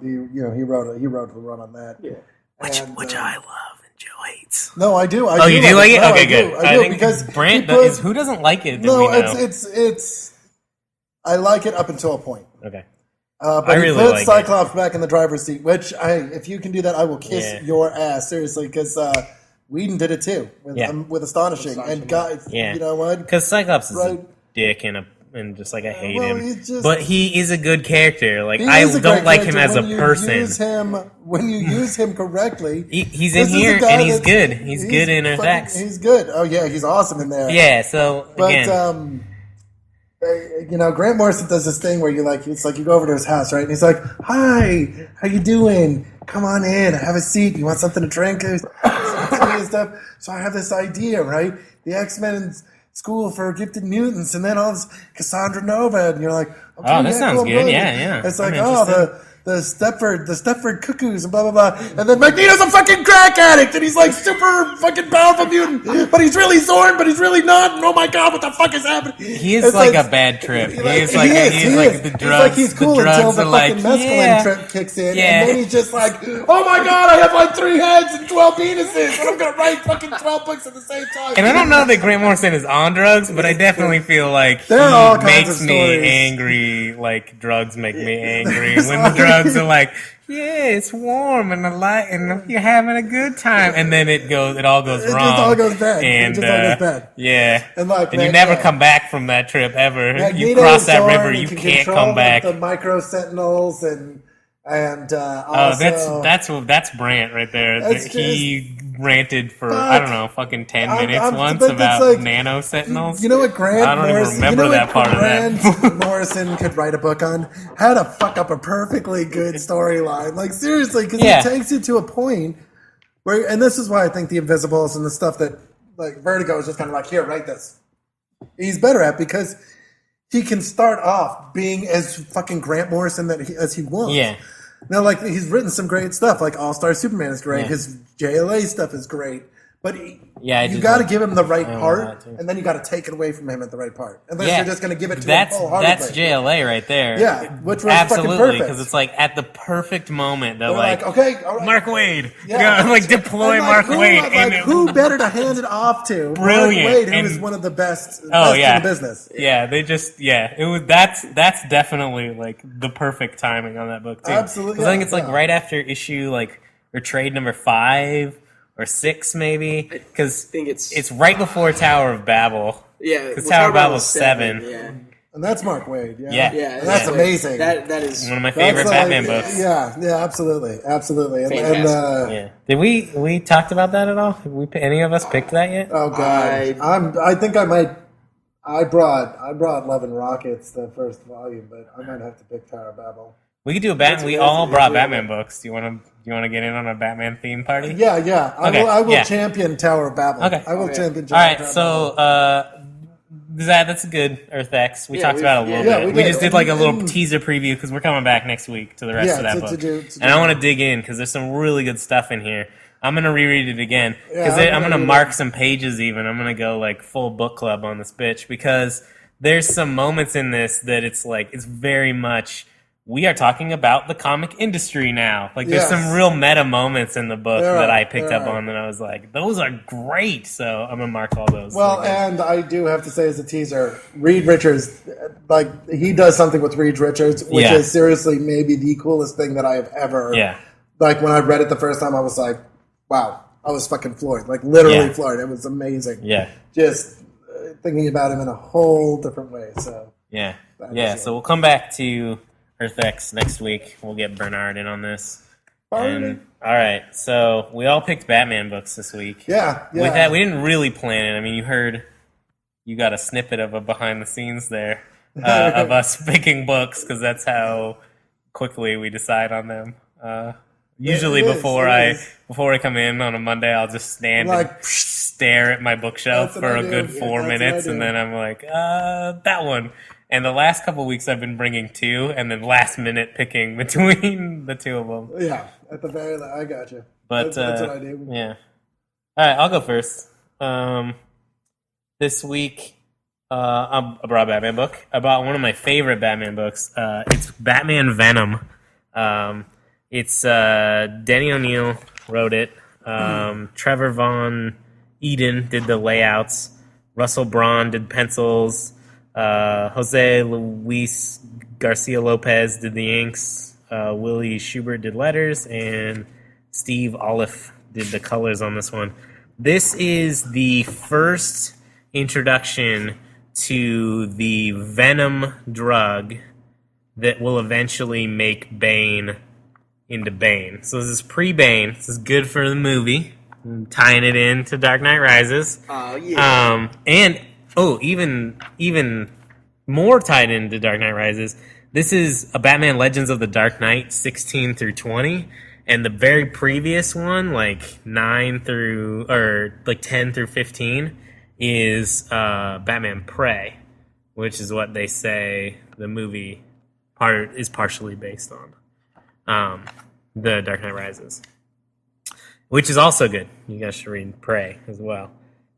He wrote a run on that. Yeah. Which I love and Joe hates. No, I do. You do like it? No, Okay, good. I do think because Brandt who doesn't like it? No, it's. I like it up until a point. Okay. But I really he put like Cyclops back in the driver's seat, which if you can do that, I will kiss your ass, seriously, because Whedon did it too with Astonishing. And guys, you know what? Because Cyclops is a dick and just like I hate him. But he is a good character. Like I don't like him as a person. When you use him correctly, he's in here and he's good. He's good in Earth X. He's good. Oh yeah, he's awesome in there. Yeah. So again. Grant Morrison does this thing where it's like you go over to his house, right? And he's like, "Hi, how you doing? Come on in, have a seat. You want something to drink?" And stuff. So I have this idea, right? The X-Men in school for gifted mutants, and then all this Cassandra Nova, and you're like, "Okay, that sounds cool, good." Yeah. It's like, the Stepford Cuckoos and blah, blah, blah. And then McGinnis a fucking crack addict, and he's like super fucking powerful mutant, but he's really Zorn, but he's really not, and oh my god, what the fuck is happening? He is like a bad trip. He's like the drugs. He's like, he's cool until the fucking mescaline trip kicks in, and then he's just like, oh my god, I have like 3 heads and 12 penises, and I'm gonna write fucking 12 books at the same time. And I don't know that Grant Morrison is on drugs, but I definitely feel like he makes me angry, like drugs make me angry. When the drugs are like, yeah, it's warm and you're having a good time, and then it all goes wrong. It just all goes bad. And, Yeah, and you never come back from that trip ever. You cross that river, you can't come back. The micro sentinels and also, that's Brandt right there. He ranted for I don't know, fucking 10 minutes once about like, nano sentinels. You know what Grant Morrison? I don't even remember that part of that. Grant Morrison could write a book on how to fuck up a perfectly good storyline. Like seriously, because it takes you to a point where, and this is why I think the Invisibles and the stuff that like Vertigo is just kind of like, here, write this. He's better at because he can start off being as fucking Grant Morrison as he wants. Yeah. Now, like, he's written some great stuff. Like, All-Star Superman is great. Yeah. His JLA stuff is great. But you got to give him the right part, and then you got to take it away from him at the right part. Unless you're just going to give it to him wholeheartedly. That's JLA right there. Yeah, which was fucking perfect. Because it's like at the perfect moment, they're like, okay, all right. Mark Wade. Yeah. Go, like, deploy Mark Wade. Like, who better to hand it off to? Brilliant. Mark Wade, who is one of the best in the business. Yeah, they just, it was, that's definitely, like, the perfect timing on that book, too. Absolutely. Because I think it's, like, right after issue, like, or trade number 5. Or 6, maybe, because it's right before Tower of Babel. Yeah, because Tower of Babel is 7. Yeah, and that's Mark Wade. Yeah, and that's amazing. That is one of my favorite Batman books. Yeah, absolutely. And did we talked about that at all? Have any of us picked that yet? Oh god, I think I might. I brought Love and Rockets, the first volume, but I might have to pick Tower of Babel. We could do a Batman. We all brought Batman books. Do you want to get in on a Batman theme party? Yeah. I will champion Tower of Babel. Okay. I will champion. All right. So that's a good Earth X. We talked about it a little bit. We just did like a little teaser preview because we're coming back next week to the rest of that book. And I want to dig in because there's some really good stuff in here. I'm going to reread it again because I'm going to mark some pages even. I'm going to go like full book club on this bitch because there's some moments in this that it's like it's very much. We are talking about the comic industry now. Like, there's some real meta moments in the book that I picked up on that I was like, those are great. So I'm going to mark all those. Well, and I do have to say as a teaser, Reed Richards, like, he does something with Reed Richards, which is seriously maybe the coolest thing that I have ever. Yeah. Like, when I read it the first time, I was like, wow. I was fucking floored. Like, literally floored. It was amazing. Yeah. Just thinking about him in a whole different way. So. Yeah. Yeah. So we'll come back to Earth X next week. We'll get Bernard in on this. All right, so we all picked Batman books this week. Yeah. With that, we didn't really plan it. I mean, you got a snippet of a behind the scenes there. of us picking books because that's how quickly we decide on them. Usually It is, before it is. I come in on a Monday, I'll just stand Like, and stare at my bookshelf That's what for I a do. good Yeah, 4 that's what I minutes, do. and then I'm like, that one. And the last couple weeks, I've been bringing 2, and then last minute picking between the 2 of them. Yeah, at the very last. I got you. But That's what I do. yeah. All right, I'll go first. This week, I brought a Batman book. I bought one of my favorite Batman books. It's Batman Venom. It's Denny O'Neil wrote it. Trevor Von Eden did the layouts. Russell Braun did pencils. Jose Luis Garcia Lopez did the inks. Willie Schubert did letters, and Steve Olive did the colors on this one. This is the first introduction to the Venom drug that will eventually make Bane into Bane. So this is pre-Bane. This is good for the movie. I'm tying it into Dark Knight Rises. Oh, yeah. And even more tied into Dark Knight Rises. This is a Batman Legends of the Dark Knight 16 through 20, and the very previous one, like 10 through 15, is Batman Prey, which is what they say the movie is partially based on. The Dark Knight Rises, which is also good. You guys should read Prey as well.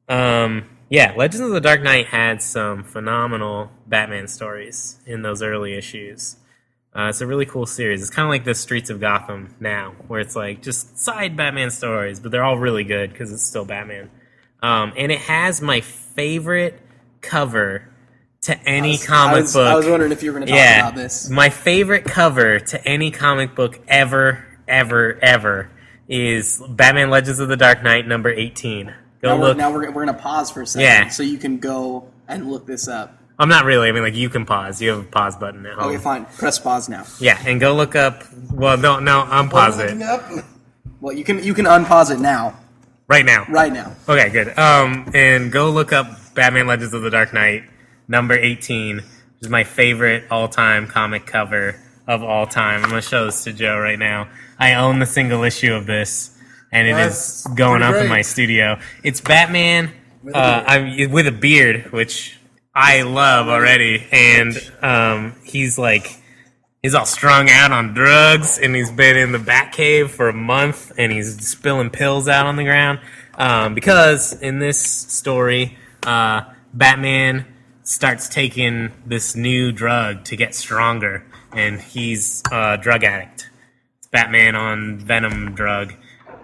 Yeah, Legends of the Dark Knight had some phenomenal Batman stories in those early issues. It's a really cool series. It's kind of like the Streets of Gotham now, where it's like just side Batman stories, but they're all really good because it's still Batman. And it has my favorite cover to any comic book. I was wondering if you were going to talk about this. My favorite cover to any comic book ever is Batman Legends of the Dark Knight number 18. Now we're going to pause for a second so you can go and look this up. I'm not really. I mean, like, you can pause. You have a pause button at home. Okay, fine. Press pause now. Yeah, and go look up. Well, no, unpause it. Well, you can unpause it now. Right now. Right now. Okay, good. And go look up Batman Legends of the Dark Knight number 18, which is my favorite all-time comic cover of all time. I'm going to show this to Joe right now. I own the single issue of this, and it is going up in my studio. It's Batman with a beard, which I love already, and he's all strung out on drugs, and he's been in the Batcave for a month, and he's spilling pills out on the ground, because in this story, Batman starts taking this new drug to get stronger, and he's a drug addict. It's Batman on Venom drug,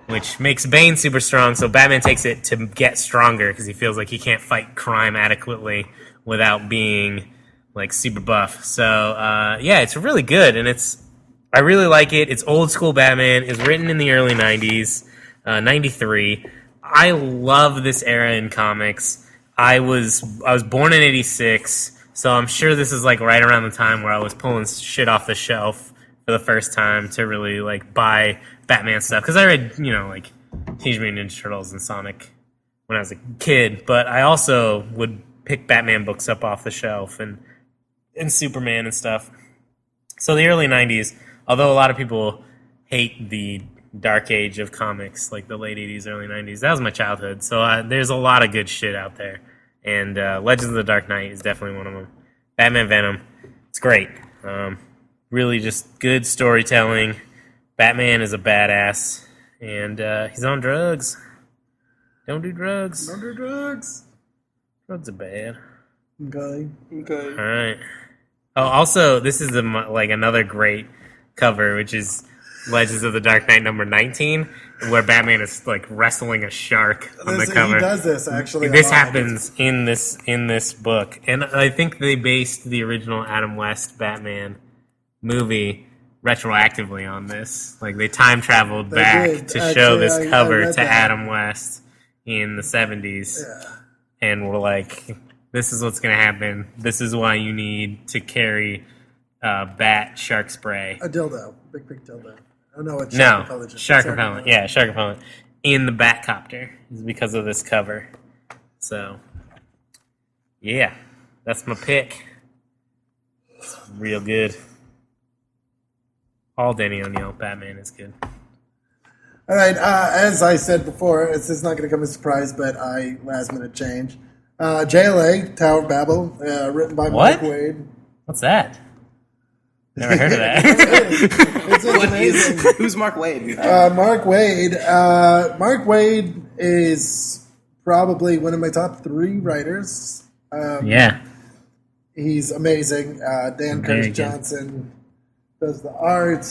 which makes Bane super strong, so Batman takes it to get stronger because he feels like he can't fight crime adequately without being like super buff. So yeah, it's really good, and I really like it. It's old school Batman. It's written in the early 90s, 93. I love this era in comics. I was born in 86, so I'm sure this is like right around the time where I was pulling shit off the shelf for the first time to really like buy Batman stuff, because I read, like Teenage Mutant Ninja Turtles and Sonic when I was a kid, but I also would pick Batman books up off the shelf and Superman and stuff. So the early 90s, although a lot of people hate the dark age of comics, like the late 80s, early 90s, that was my childhood. So there's a lot of good shit out there. And Legends of the Dark Knight is definitely one of them. Batman Venom, it's great. Really just good storytelling. Batman is a badass. And he's on drugs. Don't do drugs. Don't do drugs. Drugs are bad. Okay. All right. Oh, also, this is another great cover, which is Legends of the Dark Knight number 19, where Batman is like wrestling a shark on the cover. He does this actually. This happens in this book, and I think they based the original Adam West Batman movie retroactively on this. Like they time traveled back to show this cover to Adam West in the 70s, and we're like, this is what's going to happen. This is why you need to carry bat shark spray. A dildo. Big dildo. I don't know what shark repellent. Shark repellent. Yeah, shark repellent. In the Batcopter is because of this cover. So, yeah, that's my pick. It's real good. All Danny O'Neill Batman is good. All right, as I said before, it's not going to come as a surprise, but last minute change. JLA, Tower of Babel, written by Mark Waid. What's that? Never heard of that. Who's Mark Waid? Mark Waid. Mark Waid is probably one of my top 3 writers. He's amazing. Dan Curtis Johnson does the art.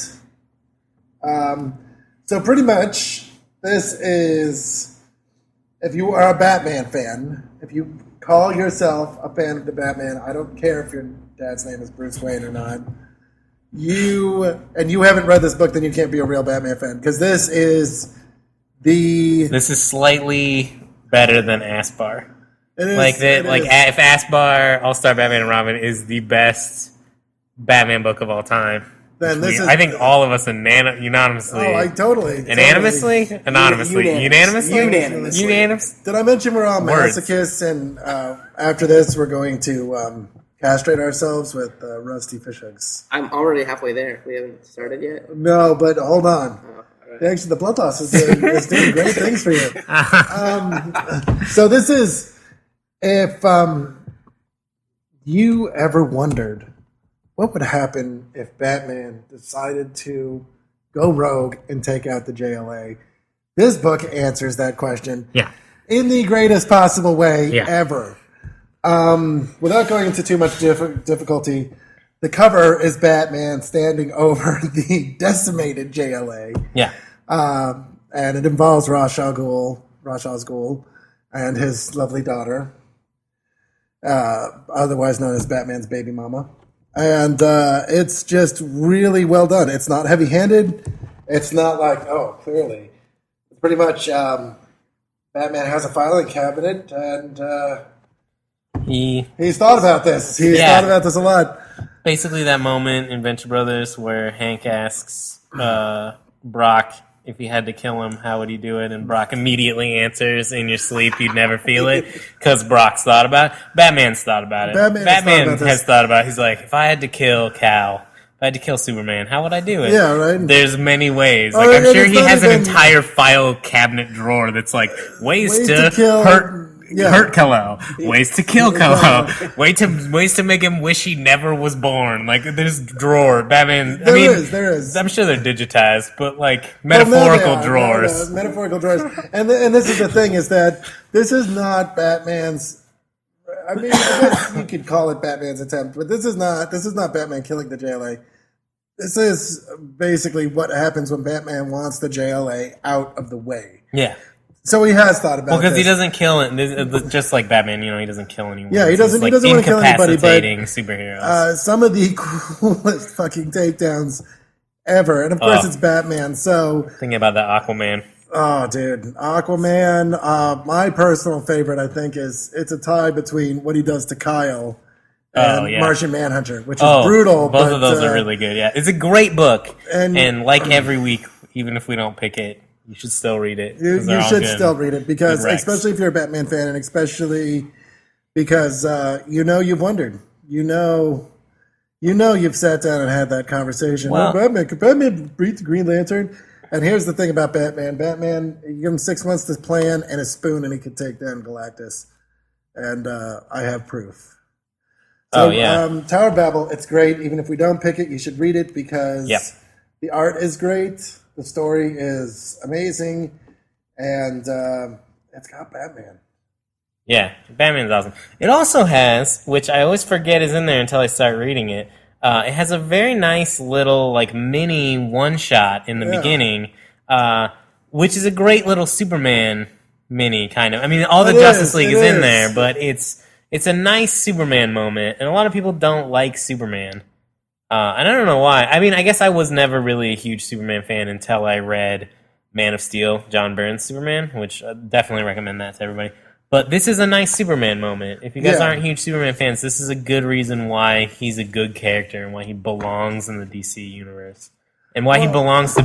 So pretty much, this is, if you are a Batman fan, if you call yourself a fan of the Batman, I don't care if your dad's name is Bruce Wayne or not, you haven't read this book, then you can't be a real Batman fan, because this is slightly better than Aspar. It is, if Aspar, All-Star Batman and Robin is the best Batman book of all time, then I think all of us unanimously. Oh, I totally. Unanimously? Unanimous? Did I mention we're all masochists, and after this we're going to castrate ourselves with rusty fishhooks? I'm already halfway there. We haven't started yet? No, but hold on. Right. Actually, the blood loss is doing great things for you. So this is, if you ever wondered what would happen if Batman decided to go rogue and take out the JLA, this book answers that question in the greatest possible way ever. Without going into too much difficulty, the cover is Batman standing over the decimated JLA. And it involves Ra's al Ghul and his lovely daughter, otherwise known as Batman's baby mama. And it's just really well done. It's not heavy-handed. It's not like, clearly. It's pretty much Batman has a filing cabinet, and he's thought about this. He's thought about this a lot. Basically that moment in Venture Brothers where Hank asks Brock if he had to kill him, how would he do it? And Brock immediately answers, in your sleep, you'd never feel it, because Brock's thought about it. Batman's thought about it. Batman has thought about it. He's like, if I had to kill Cal, if I had to kill Superman, how would I do it? Yeah, right. There's many ways. Like, I'm sure he has an entire file cabinet drawer that's like, ways to hurt Kal-El, ways to kill Kal-El, ways to make him wish he never was born. Like, there's drawer, Batman. There is. I'm sure they're digitized, but like metaphorical drawers. Metaphorical drawers. And this is the thing, is that this is not Batman's. I mean, I guess you could call it Batman's attempt, but this is not Batman killing the JLA. This is basically what happens when Batman wants the JLA out of the way. Yeah. So he has thought about it. Well, because he doesn't kill it. Just like Batman, he doesn't kill anyone. Yeah, he doesn't want to kill anybody. But superheroes. Some of the coolest fucking takedowns ever, and of course it's Batman. So thinking about the Aquaman. Oh, dude, Aquaman. My personal favorite, I think, is it's a tie between what he does to Kyle and Martian Manhunter, which is brutal. Both of those are really good. Yeah, it's a great book, and like every week, even if we don't pick it, you should still read it. You should still read it, because especially if you're a Batman fan, and especially because you've wondered, you've sat down and had that conversation. Well, could Batman beat the Green Lantern? And here's the thing about Batman. Batman, you give him 6 months to plan and a spoon, and he could take down Galactus. And I have proof. So, Tower of Babel, it's great. Even if we don't pick it, you should read it, because the art is great. The story is amazing, and it's got Batman. Yeah, Batman's awesome. It also has, which I always forget is in there until I start reading it, it has a very nice little mini one-shot in the beginning, which is a great little Superman mini, kind of. I mean, all the Justice League is in there, but it's a nice Superman moment, and a lot of people don't like Superman. And I don't know why. I mean, I guess I was never really a huge Superman fan until I read Man of Steel, John Byrne's Superman, which I definitely recommend that to everybody. But this is a nice Superman moment. If you guys aren't huge Superman fans, this is a good reason why he's a good character and why he belongs in the DC universe. And why he belongs to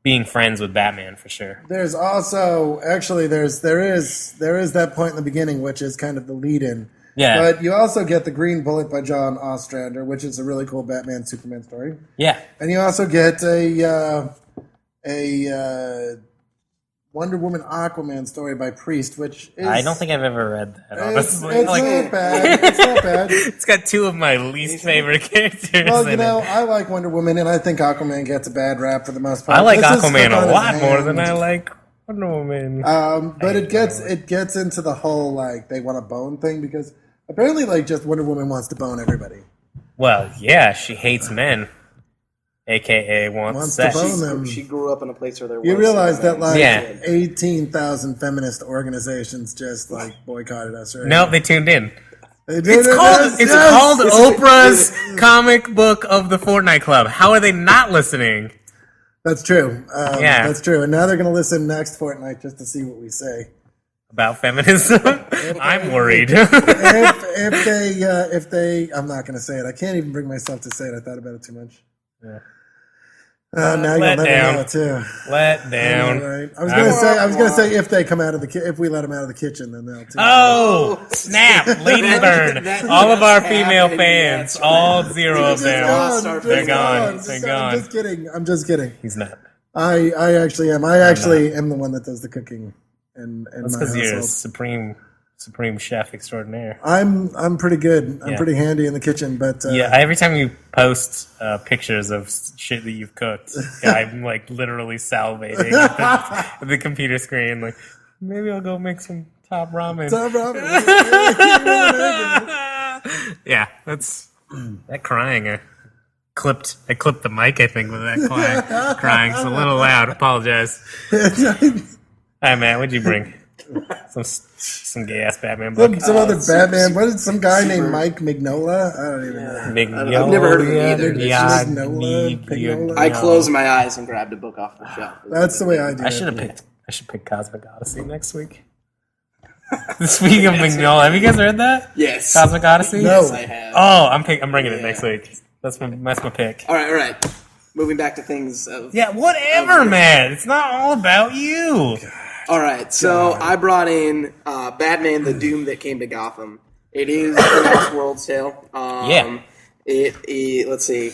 being friends with Batman, for sure. There's also, actually, there is that point in the beginning, which is kind of the lead-in. Yeah. But you also get the Green Bullet by John Ostrander, which is a really cool Batman Superman story. Yeah. And you also get a Wonder Woman Aquaman story by Priest, which is... I don't think I've ever read that, honestly. It's not bad. It's not bad. It's got two of my least favorite characters. Well, in it. I like Wonder Woman, and I think Aquaman gets a bad rap for the most part. I like This is Aquaman stuck on a lot his more hand. than I like Wonder Woman. But it gets into the whole, like, they want to bone thing, because apparently, like, just Wonder Woman wants to bone everybody. Well, yeah, she hates men. AKA wants sex. to bone them. She grew up in a place where there was... You realize that, like, Yeah. 18,000 feminist organizations just, like, boycotted us, right? No, they tuned in. They did It's called Oprah's Comic Book of the Fortnite Club. How are they not listening? That's true. Yeah. That's true. And now they're going to listen next fortnight just to see what we say. About feminism? I'm worried. If they, I'm not going to say it. I can't even bring myself to say it. I thought about it too much. Yeah. Now you'll Let never down. know it too. Let down. Right. I was gonna say if they come out of the if we let them out of the kitchen, then they'll. Oh, snap! Lady Burn. All of our female fans, That's all zero of them. They're gone. Just They're gone. gone. I'm just kidding. He's not. I actually am. I actually am the one that does the cooking in That's my because you're household. supreme chef extraordinaire. I'm pretty good. I'm Yeah. pretty handy in the kitchen, but Yeah, every time you post pictures of shit that you've cooked, I'm like literally salivating at the computer screen. Like, maybe I'll go make some top ramen. Tom Robbins. Yeah, that's that crying. I clipped the mic, I think, with that crying. It's a little loud. Apologize. Hi, Matt. What'd you bring? Some gay ass Batman book. Some other Batman. What is some guy named Mike Mignola? I don't even know. I've never heard of him either. Yeah, Pignola. I closed my eyes and grabbed a book off the shelf. That's the way I do. I should pick Cosmic Odyssey next week. Speaking of Mignola, have you guys read that? Yes. Cosmic Odyssey? No. Yes, I have. Oh, I'm bringing it next week. That's my pick. All right. Moving back to things of... Yeah, whatever, man. It's not all about you. All right, so I brought in Batman: The Doom That Came to Gotham. It is the next World's Tale. Yeah. Let's see.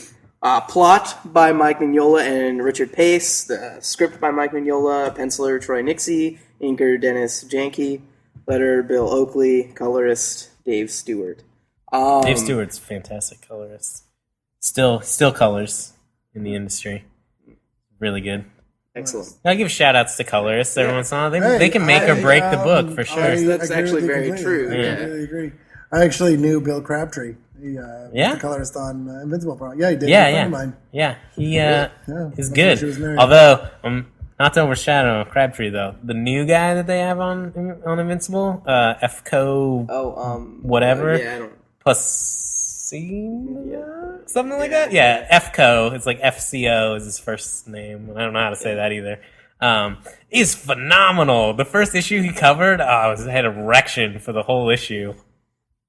Plot by Mike Mignola and Richard Pace. The script by Mike Mignola. Penciler Troy Nixie. Inker Dennis Janke. Letter Bill Oakley. Colorist Dave Stewart. Dave Stewart's a fantastic colorist. Still colors in the industry. Really good. Excellent. I give shout outs to colorists every once in a while. They can make or break the book for sure. That's I agree actually with you very completely. true. I Yeah. really agree. I actually knew Bill Crabtree. He was Yeah? the colorist on Invincible. Yeah, he did. Yeah, He's a friend of mine. Yeah, he is I good. thought she was married. Although, not to overshadow Crabtree though, the new guy that they have on Invincible, FCO whatever. Yeah, I don't... Something like that. Yeah, FCO. It's like FCO is his first name. I don't know how to say that either. Is phenomenal. The first issue he covered, I had an erection for the whole issue.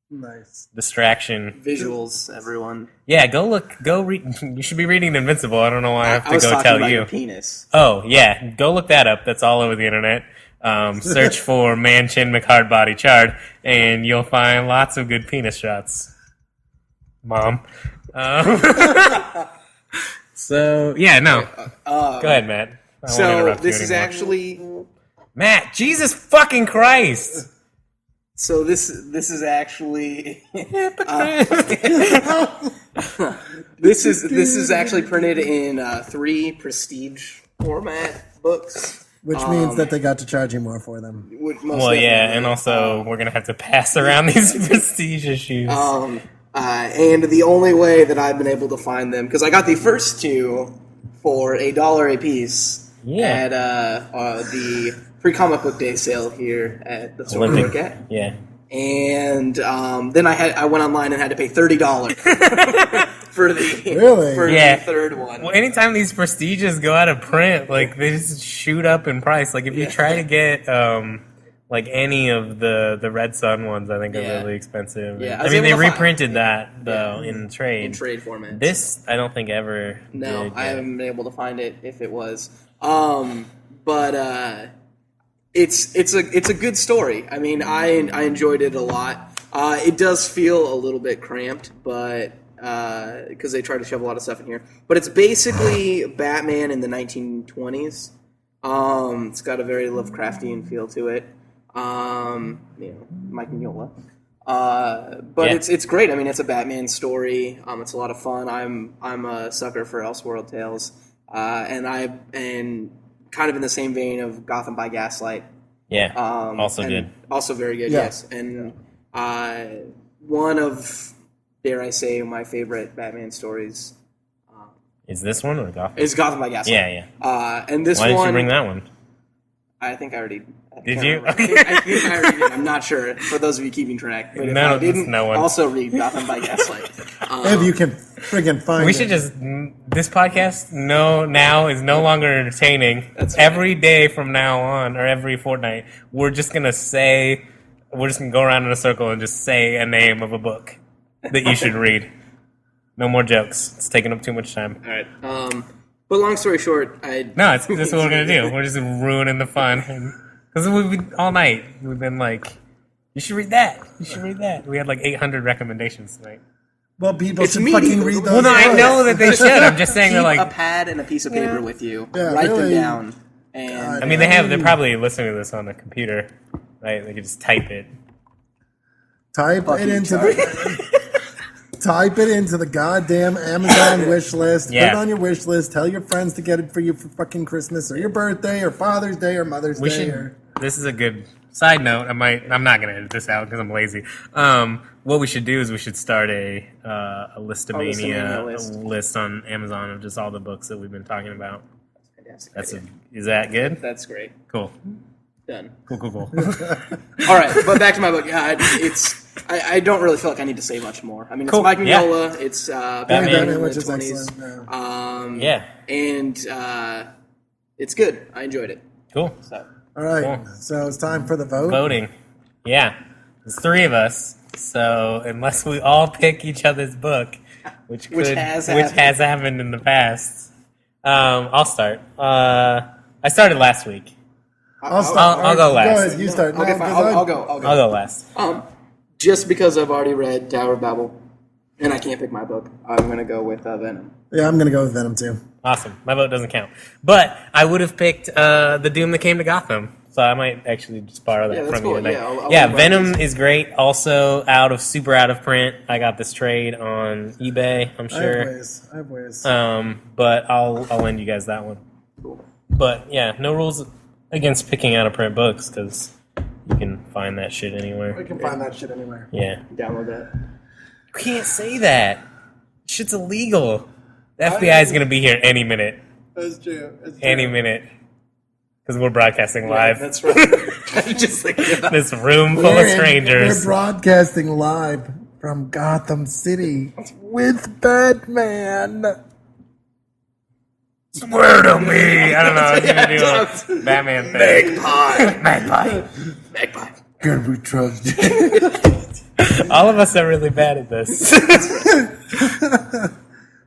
Nice. Distraction. Visuals, everyone. Yeah, go read. You should be reading Invincible. I don't know why I have I to was go talking tell about you. your penis. Oh, yeah. Go look that up. That's all over the internet. Search for Man Chin McHard Body Chard, and you'll find lots of good penis shots. Mom. So, yeah, no. Go ahead, Matt. I won't So interrupt you this is anymore. actually... Matt, Jesus fucking Christ! So this is actually... This is actually printed in 3 prestige format books. Which means that they got to charge you more for them. Well, yeah, and also we're going to have to pass around these prestige issues. And the only way that I've been able to find them, because I got the first 2 for $1 a piece at the free comic book day sale here at the store we work at. Yeah. And then I went online and had to pay $30 for the the third one. Well, anytime these prestiges go out of print, like they just shoot up in price. Like if you try to get like any of the Red Sun ones, I think are really expensive. Yeah, I mean they reprinted that though in trade. In trade format. This I don't think ever. No, did, I haven't been able to find it if it was. But it's a good story. I mean, I enjoyed it a lot. It does feel a little bit cramped, but because they try to shove a lot of stuff in here. But it's basically Batman in the 1920s. It's got a very Lovecraftian feel to it. Mike Mignola. But it's great. I mean, it's a Batman story. It's a lot of fun. I'm a sucker for Elseworld tales, and kind of in the same vein of Gotham by Gaslight. Yeah. Also good. Also very good. Yeah. Yes, and one of, dare I say, my favorite Batman stories. Is this one or Gotham? It's Gotham by Gaslight. Yeah. And this Why one. Why did you bring that one? I think I already. Did you? I think I already did. I'm not sure. For those of you keeping track, but if I didn't, also read Gotham by Gaslight. If you can friggin' find it. We should just. This podcast now is no longer entertaining. That's every day from now on, or every fortnight, we're just gonna go around in a circle and just say a name of a book that you should read. No more jokes. It's taking up too much time. All right. But long story short, that's what we're gonna do. We're just ruining the fun. Because we've been all night. We've been like, you should read that. You should read that. We had like 800 recommendations tonight. Well, people should fucking read those. Well, no, I know that they should. I'm just saying keep they're like a pad and a piece of paper with you. Yeah, write them down. And I mean, they're probably listening to this on a computer, right? They could just type it. Type it into the goddamn Amazon wish list. Yeah. Put it on your wish list. Tell your friends to get it for you for fucking Christmas or your birthday or Father's Day or Mother's Day. This is a good side note. I'm not going to edit this out because I'm lazy. What we should do is we should start a Listomania list on Amazon of just all the books that we've been talking about. Is that good? That's great. Cool. Done. Cool. All right, but back to my book. I don't really feel like I need to say much more. I mean, it's Mike Mignola. Yeah. It's Batman in the 20s. And it's good. I enjoyed it. Cool. So. All right, So it's time for the vote. Voting. Yeah. There's 3 of us, so unless we all pick each other's book, which has happened in the past, I'll start. I started last week. I'll go last. Go ahead, you start. Okay, fine. I'll go. I'll go last. Just because I've already read Tower of Babel, and I can't pick my book, I'm going to go with Venom. Yeah, I'm going to go with Venom, too. Awesome. My vote doesn't count. But I would have picked The Doom That Came to Gotham, so I might actually just borrow that from you tonight. Yeah, Venom is great. Also, super out of print. I got this trade on eBay, I'm sure. I have ways. But I'll lend you guys that one. Cool. But, yeah, no rules against picking out of print books, because you can find that shit anywhere. We can find that shit anywhere. Yeah. Download that. You can't say that. Shit's illegal. The FBI is going to be here any minute. That's true. Any minute. Because we're broadcasting live. That's right. Just thinking about this room full of strangers. We're broadcasting live from Gotham City with Batman. Swear to me. I don't know. I was going to do a Batman thing. Magpie. Can we trust you? All of us are really bad at this.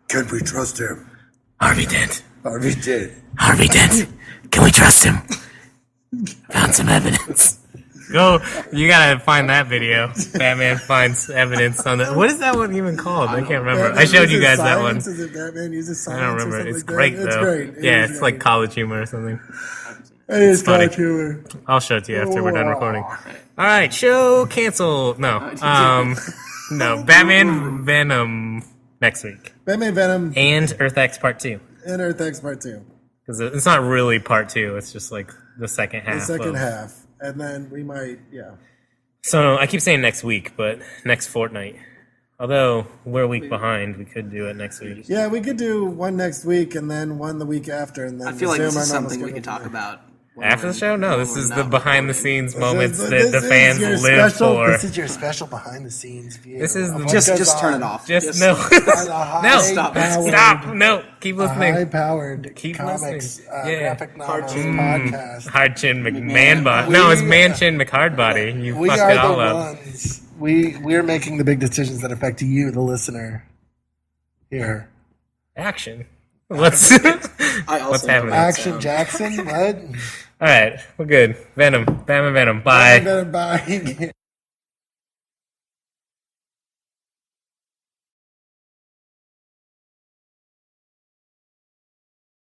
Can we trust him? Harvey Dent. Harvey Dent. Can we trust him? Found some evidence. Go. You gotta find that video. Batman finds evidence on the. What is that one even called? I can't remember. I showed you guys that one. Is it Batman uses science? I don't remember. It's like great though. It's great. It's like college humor or something. It is funny. college humor. I'll show it to you after we're done recording. All right, show canceled. No, no. Batman Venom next week. Batman Venom and Earth X Part 2. And Earth X Part 2. Because it's not really Part 2. It's just like the second half. The second half. And then we might, So I keep saying next week, but next fortnight. Although we're a week behind, we could do it next week. Yeah, we could do one next week and then one the week after. And then I feel like this is something we could talk about. After the show? No, this is the behind-the-scenes moments that the fans live for. This is your special behind-the-scenes view. This is just turn it off. Just no. No, stop. No, keep listening. High-powered comics, graphic novels podcast. Hard Chin McMahon body. No, it's Man Chin McHard body. You fucked it all up. We're making the big decisions that affect you, the listener. Here. Action. What's happening? Action Jackson, what? All right, we're good. Venom. Bye. Bye.